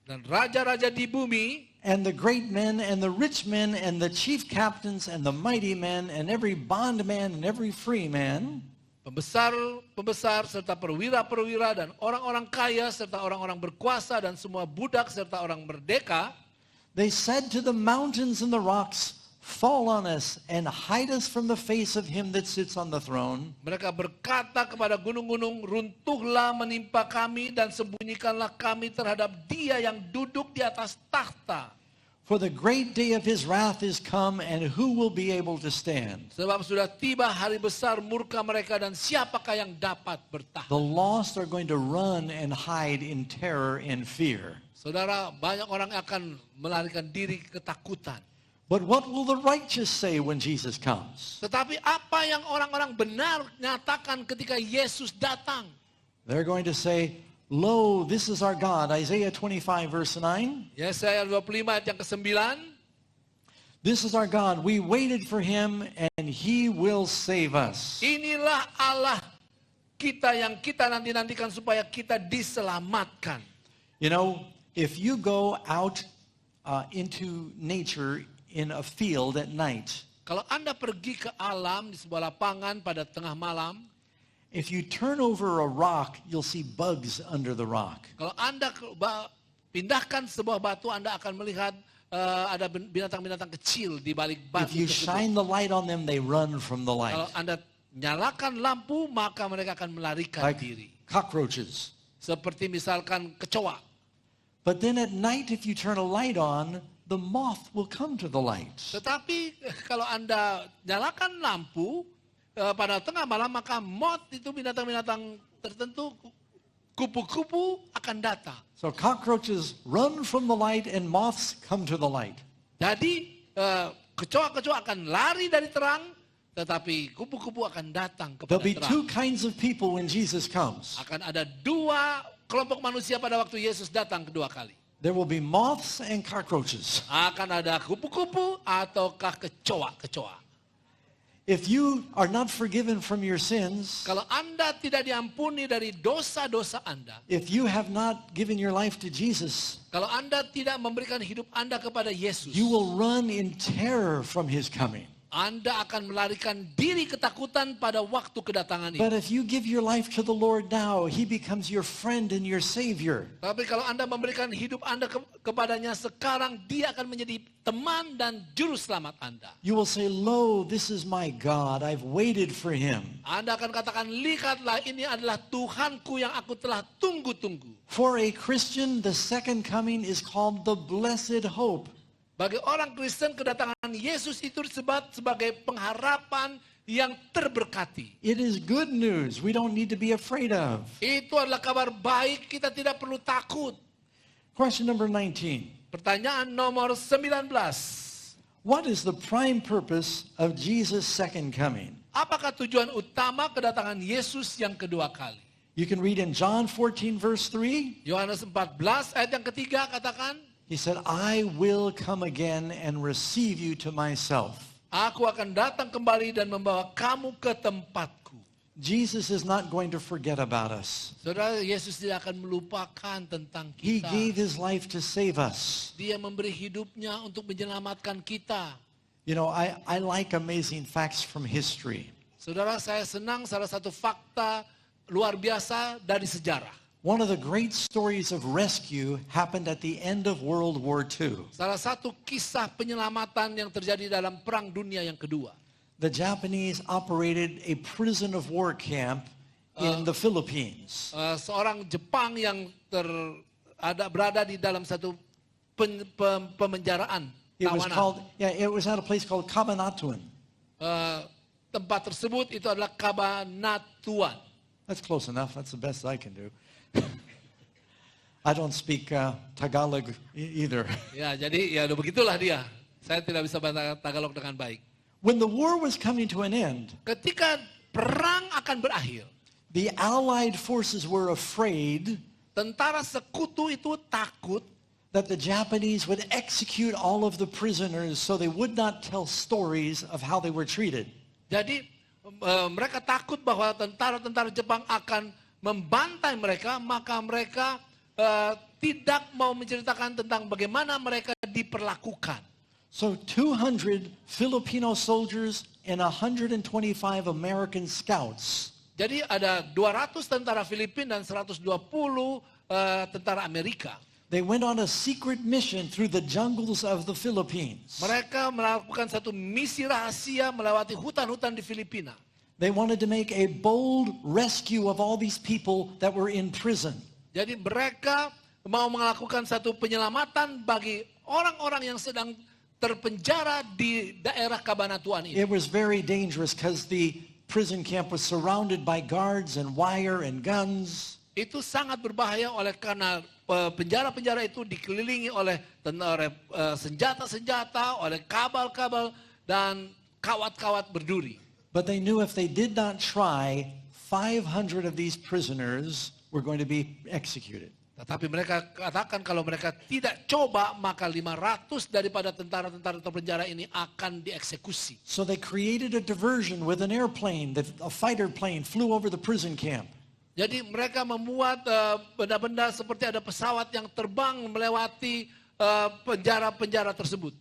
Dan raja-raja di bumi, and the great men, and the rich men, and the chief captains, and the mighty men, and every bondman, and every free man, pembesar serta perwira-perwira dan orang-orang kaya serta orang-orang berkuasa dan semua budak serta orang merdeka, they said to the mountains and the rocks, fall on us and hide us from the face of him that sits on the throne. mereka berkata kepada gunung-gunung, runtuhlah menimpa kami dan sembunyikanlah kami terhadap Dia yang duduk di atas takhta. For the great day of his wrath is come, and who will be able to stand? Sebab sudah tiba hari besar murka mereka dan siapakah yang dapat bertahan? The lost are going to run and hide in terror and fear. Saudara, banyak orang akan melarikan diri ketakutan. But what will the righteous say when Jesus comes? Tetapi apa yang orang-orang benar nyatakan ketika Yesus datang? They're going to say, lo, this is our God. Isaiah 25 verse 9. Yesaya 25 ayat yang ke-9. This is our God. We waited for him and he will save us. Inilah Allah kita yang kita nanti-nantikan supaya kita diselamatkan. You know, if you go out into nature in a field at night, Kalau Anda pergi ke alam di sebuah lapangan pada tengah malam, if you turn over a rock, you'll see bugs under the rock. kalau Anda pindahkan sebuah batu, Anda akan melihat ada binatang-binatang kecil di balik If batu you tersebut. shine the light on them, they run from the Kalau light, Anda nyalakan lampu, maka mereka akan melarikan like diri. cockroaches. Seperti misalkan kecoa. But then at night, if you turn a light on, the moth will come to the light. Tetapi kalau Anda nyalakan lampu pada tengah malam, maka moth itu binatang-binatang tertentu, kupu-kupu akan datang. So cockroaches run from the light and moths come to the light. Jadi kecoa-kecoa akan lari dari terang, tetapi kupu-kupu akan datang There'll kepada be terang. two kinds of people when Jesus comes. Akan ada dua kelompok manusia pada waktu Yesus datang kedua kali. There will be moths and cockroaches. Akan ada kupu-kupu ataukah kecoa-kecoa. If you are not forgiven from your sins, Kalau Anda tidak diampuni dari dosa-dosa Anda, if you have not given your life to Jesus, kalau Anda tidak memberikan hidup Anda kepada Yesus, you will run in terror from his coming. Anda akan melarikan diri ketakutan pada waktu kedatangan But itu. if you give your life to the Lord now, he becomes your friend and your savior. Tapi kalau Anda memberikan hidup Anda kepadanya sekarang, dia akan menjadi teman dan juru selamat Anda. You will say, "Lo, this is my God. I've waited for him." Anda akan katakan, lihatlah ini adalah Tuhanku yang aku telah tunggu-tunggu. For a Christian, the second coming is called the blessed hope. Bagi orang Kristen, kedatangan Yesus itu disebut sebagai pengharapan yang terberkati. It is good news we don't need to be afraid of. Itu adalah kabar baik, kita tidak perlu takut. Question number 19. Pertanyaan nomor 19. What is the prime purpose of Jesus' second coming? Apakah tujuan utama kedatangan Yesus yang kedua kali? You can read in John 14 verse 3. Yohanes 14 ayat yang ketiga katakan, He said, "I will come again and receive you to myself." aku akan datang kembali dan membawa kamu ke tempatku. Jesus is not going to forget about us. Saudara, Yesus tidak akan melupakan tentang He kita. gave his life to save us. Dia memberi hidupnya untuk menyelamatkan kita. You know, I like amazing facts from history. Saudara, saya senang salah satu fakta luar biasa dari sejarah. One of the great stories of rescue happened at the end of World War II. Salah satu kisah penyelamatan yang terjadi dalam Perang Dunia yang kedua. The Japanese operated a prison of war camp in the Philippines. Seorang Jepang yang berada di dalam satu pemenjaraan It was tawanan. it was at a place called Cabanatuan. Tempat tersebut itu adalah Cabanatuan. That's close enough. That's the best I can do. I don't speak Tagalog either. Ya, jadi ya udah begitulah dia. Saya tidak bisa bahasa Tagalog dengan baik. When the war was coming to an end, Ketika perang akan berakhir, the Allied forces were afraid tentara sekutu itu takut that the Japanese would execute all of the prisoners so they would not tell stories of how they were treated. Jadi mereka takut bahwa tentara-tentara Jepang akan membantai mereka, maka mereka tidak mau menceritakan tentang bagaimana mereka diperlakukan. So 200 Filipino soldiers and 125 American scouts Jadi ada 200 tentara Filipina dan 120 tentara Amerika. they went on a secret mission through the jungles of the Philippines. Mereka melakukan satu misi rahasia melewati hutan-hutan di Filipina. They wanted to make a bold rescue of all these people that were in prison. Jadi mereka mau melakukan satu penyelamatan bagi orang-orang yang sedang terpenjara di daerah Cabanatuan ini. It was very dangerous because the prison camp was surrounded by guards and wire and guns. Itu sangat berbahaya karena penjara-penjara itu dikelilingi oleh senjata-senjata, oleh kabel-kabel dan kawat-kawat berduri. But they knew if they did not try, 500 of these prisoners were going to be executed. Tetapi mereka katakan kalau mereka tidak coba, maka 500 daripada tentara-tentara terpenjara ini akan dieksekusi. So they created a diversion with an airplane, a fighter plane flew over the prison camp. Jadi mereka membuat benda-benda seperti ada pesawat yang terbang melewati penjara-penjara tersebut.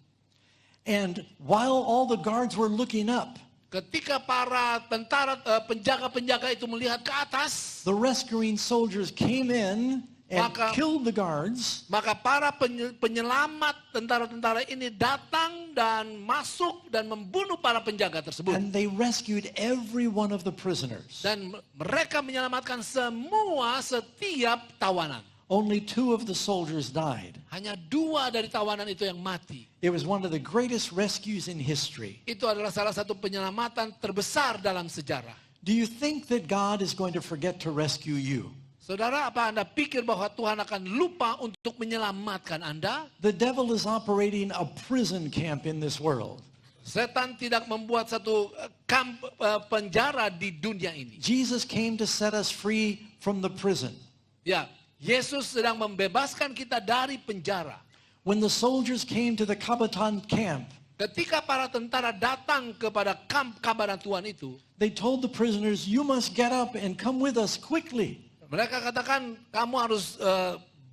And while all the guards were looking up, Ketika para tentara penjaga-penjaga itu melihat ke atas, the rescuing soldiers came in and Maka- killed the guards. Maka para penyelamat tentara-tentara ini datang dan masuk dan membunuh para penjaga tersebut. And they rescued every one of the prisoners. Dan mereka menyelamatkan setiap tawanan. Only 2 of the soldiers died. Hanya 2 dari tawanan itu yang mati. It was one of the greatest rescues in history. Itu adalah salah satu penyelamatan terbesar dalam sejarah. Do you think that God is going to forget to rescue you? Saudara, apa Anda pikir bahwa Tuhan akan lupa untuk menyelamatkan Anda? The devil is operating a prison camp in this world. Setan tidak membuat satu kamp penjara di dunia ini. Jesus came to set us free from the prison. Ya, Yesus sedang membebaskan kita dari penjara. When the soldiers came to the Kabatan camp, Ketika para tentara datang kepada kamp kabaran Tuhan itu, they told the prisoners, "You must get up and come with us quickly." mereka katakan, kamu harus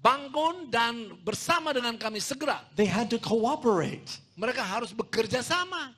bangun dan bersama dengan kami segera. They had to cooperate. Mereka harus bekerja sama.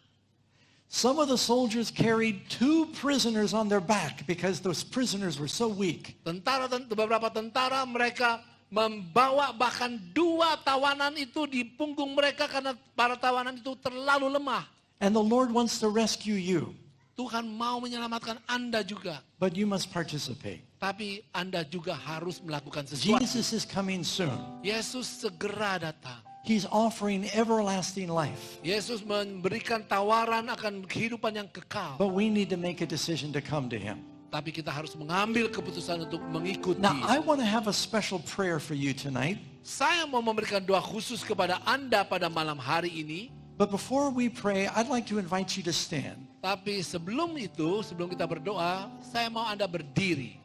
Some of the soldiers carried 2 prisoners on their back because those prisoners were so weak. Beberapa tentara mereka membawa bahkan 2 tawanan itu di punggung mereka karena para tawanan itu terlalu lemah. And the Lord wants to rescue you, Tuhan mau menyelamatkan Anda juga, but you must participate. tapi Anda juga harus melakukan sesuatu. Jesus is coming soon. Yesus segera datang. He's offering everlasting life, Yesus memberikan tawaran akan kehidupan yang kekal. but we need to make a decision to come to Him. Tapi kita harus mengambil keputusan untuk mengikuti. Now, I want to have a special prayer for you tonight, Saya mau memberikan doa khusus kepada Anda pada malam hari ini. but before we pray, I'd like to invite you to stand. Tapi sebelum itu, sebelum kita berdoa, saya mau Anda berdiri.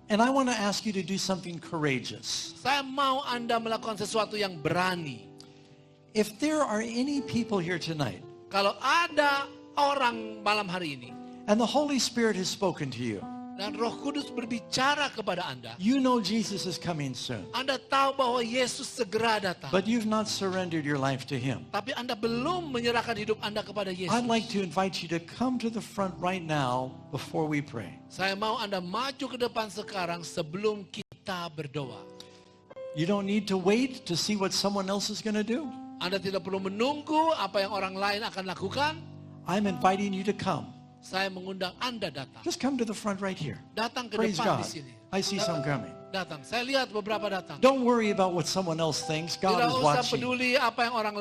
And I want to ask you to do something courageous. Saya mau Anda melakukan sesuatu yang berani. If there are any people here tonight, Kalau ada orang malam hari ini, and the Holy Spirit has spoken to you, dan Roh Kudus berbicara kepada Anda, you know Jesus is coming soon, Anda tahu bahwa Yesus segera datang. but you've not surrendered your life to Him. Tapi Anda belum menyerahkan hidup Anda kepada Yesus. I'd like to invite you to come to the front right now before we pray. Saya mau Anda maju ke depan sekarang sebelum kita berdoa. You don't need to wait to see what someone else is going to do. Anda tidak perlu menunggu apa yang orang lain akan lakukan. I'm inviting you to come. Saya mengundang Anda datang. Just come to the front right here. Datang ke Praise depan God. di sini. I see some coming. Datang. Saya lihat beberapa datang. Don't worry about what someone else thinks. God Tidak is usah watching. peduli apa yang orang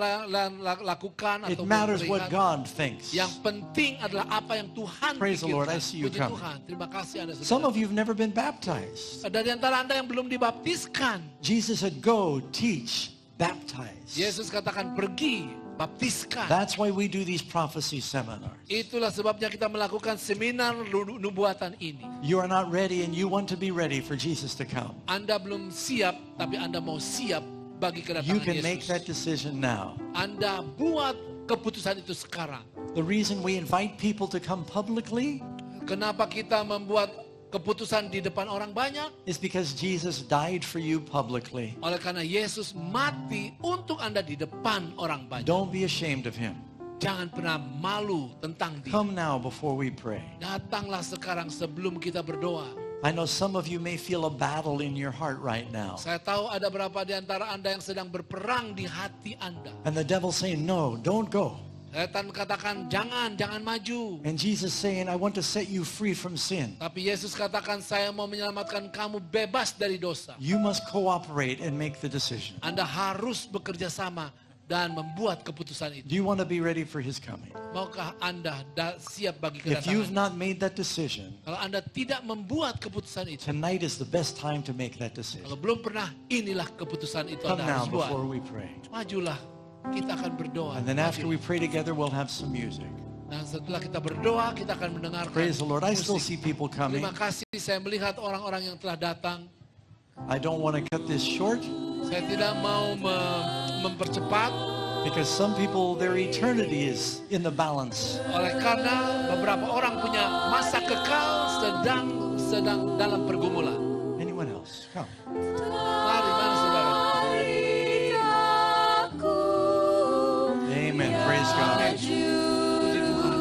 lakukan It atau matters what melihat. God thinks. Yang penting adalah apa yang Tuhan Praise the Lord. I pikirkan. see you Puji coming. Tuhan. Terima kasih Anda Some sudah of you have never been baptized. datang. Dari antara Anda yang belum dibaptiskan, Jesus said, "Go, teach, baptize." Yesus katakan pergi, baptiskan. That's why we do these prophecy seminars. Itulah sebabnya kita melakukan seminar nubuatan ini. You are not ready and you want to be ready for Jesus to come. Anda belum siap, tapi Anda mau siap bagi You kedatangan can make that Yesus. decision now. Anda buat keputusan itu sekarang. The reason we invite people to come publicly Kenapa kita membuat keputusan di depan orang banyak? is because Jesus died for you publicly. Oleh karena Yesus mati untuk Anda di depan orang banyak. Don't be ashamed of Him. Jangan pernah malu tentang dia. Come now before we pray. Datanglah sekarang sebelum kita berdoa. I know some of you may feel a battle in your heart right now. Saya tahu ada beberapa di antara Anda yang sedang berperang di hati Anda. And the devil's saying, "No, don't go." Setan katakan, jangan maju. And Jesus saying, "I want to set you free from sin." Tapi Yesus katakan, saya mau menyelamatkan kamu bebas dari dosa. You must cooperate and make the decision. Anda harus bekerja sama dan membuat keputusan itu. Do you want to be ready for His coming? Maukah Anda siap bagi If you've kedatangan? not made that decision, Kalau Anda tidak membuat keputusan itu, tonight is the best time to make that kalau decision. belum pernah, inilah keputusan itu Come Anda now harus buat. before we pray. Majulah, kita akan berdoa. And then after we Maju. pray together, we'll have some music. Dan setelah kita berdoa, kita akan mendengarkan Praise the Lord. I still musik. see people coming. Terima kasih, saya melihat orang-orang yang telah datang. I don't want to cut this short Saya tidak mau mempercepat, because some people, their eternity is in the balance. oleh karena beberapa orang punya masa kekal sedang dalam pergumulan. Anyone else? Come. Mari saudara. Amen. Praise God. Puji Tuhan.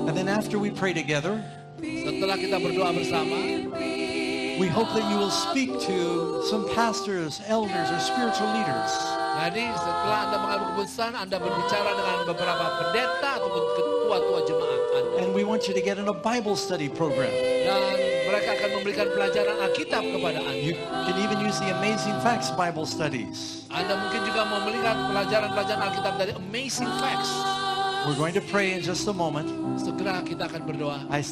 And then after we pray together, Setelah kita berdoa bersama, we hope that you will speak to some pastors, elders, or spiritual leaders. jadi setelah Anda mengambil keputusan, Anda berbicara dengan beberapa pendeta ataupun ketua-tua jemaat Anda. And we want you to get in a Bible study program. Dan mereka akan memberikan pelajaran Alkitab kepada You Anda. can even use the Amazing Facts Bible studies. Anda mungkin juga mau melihat pelajaran-pelajaran Alkitab dari Amazing Facts. We're going to pray in just a moment. Segera kita akan berdoa. I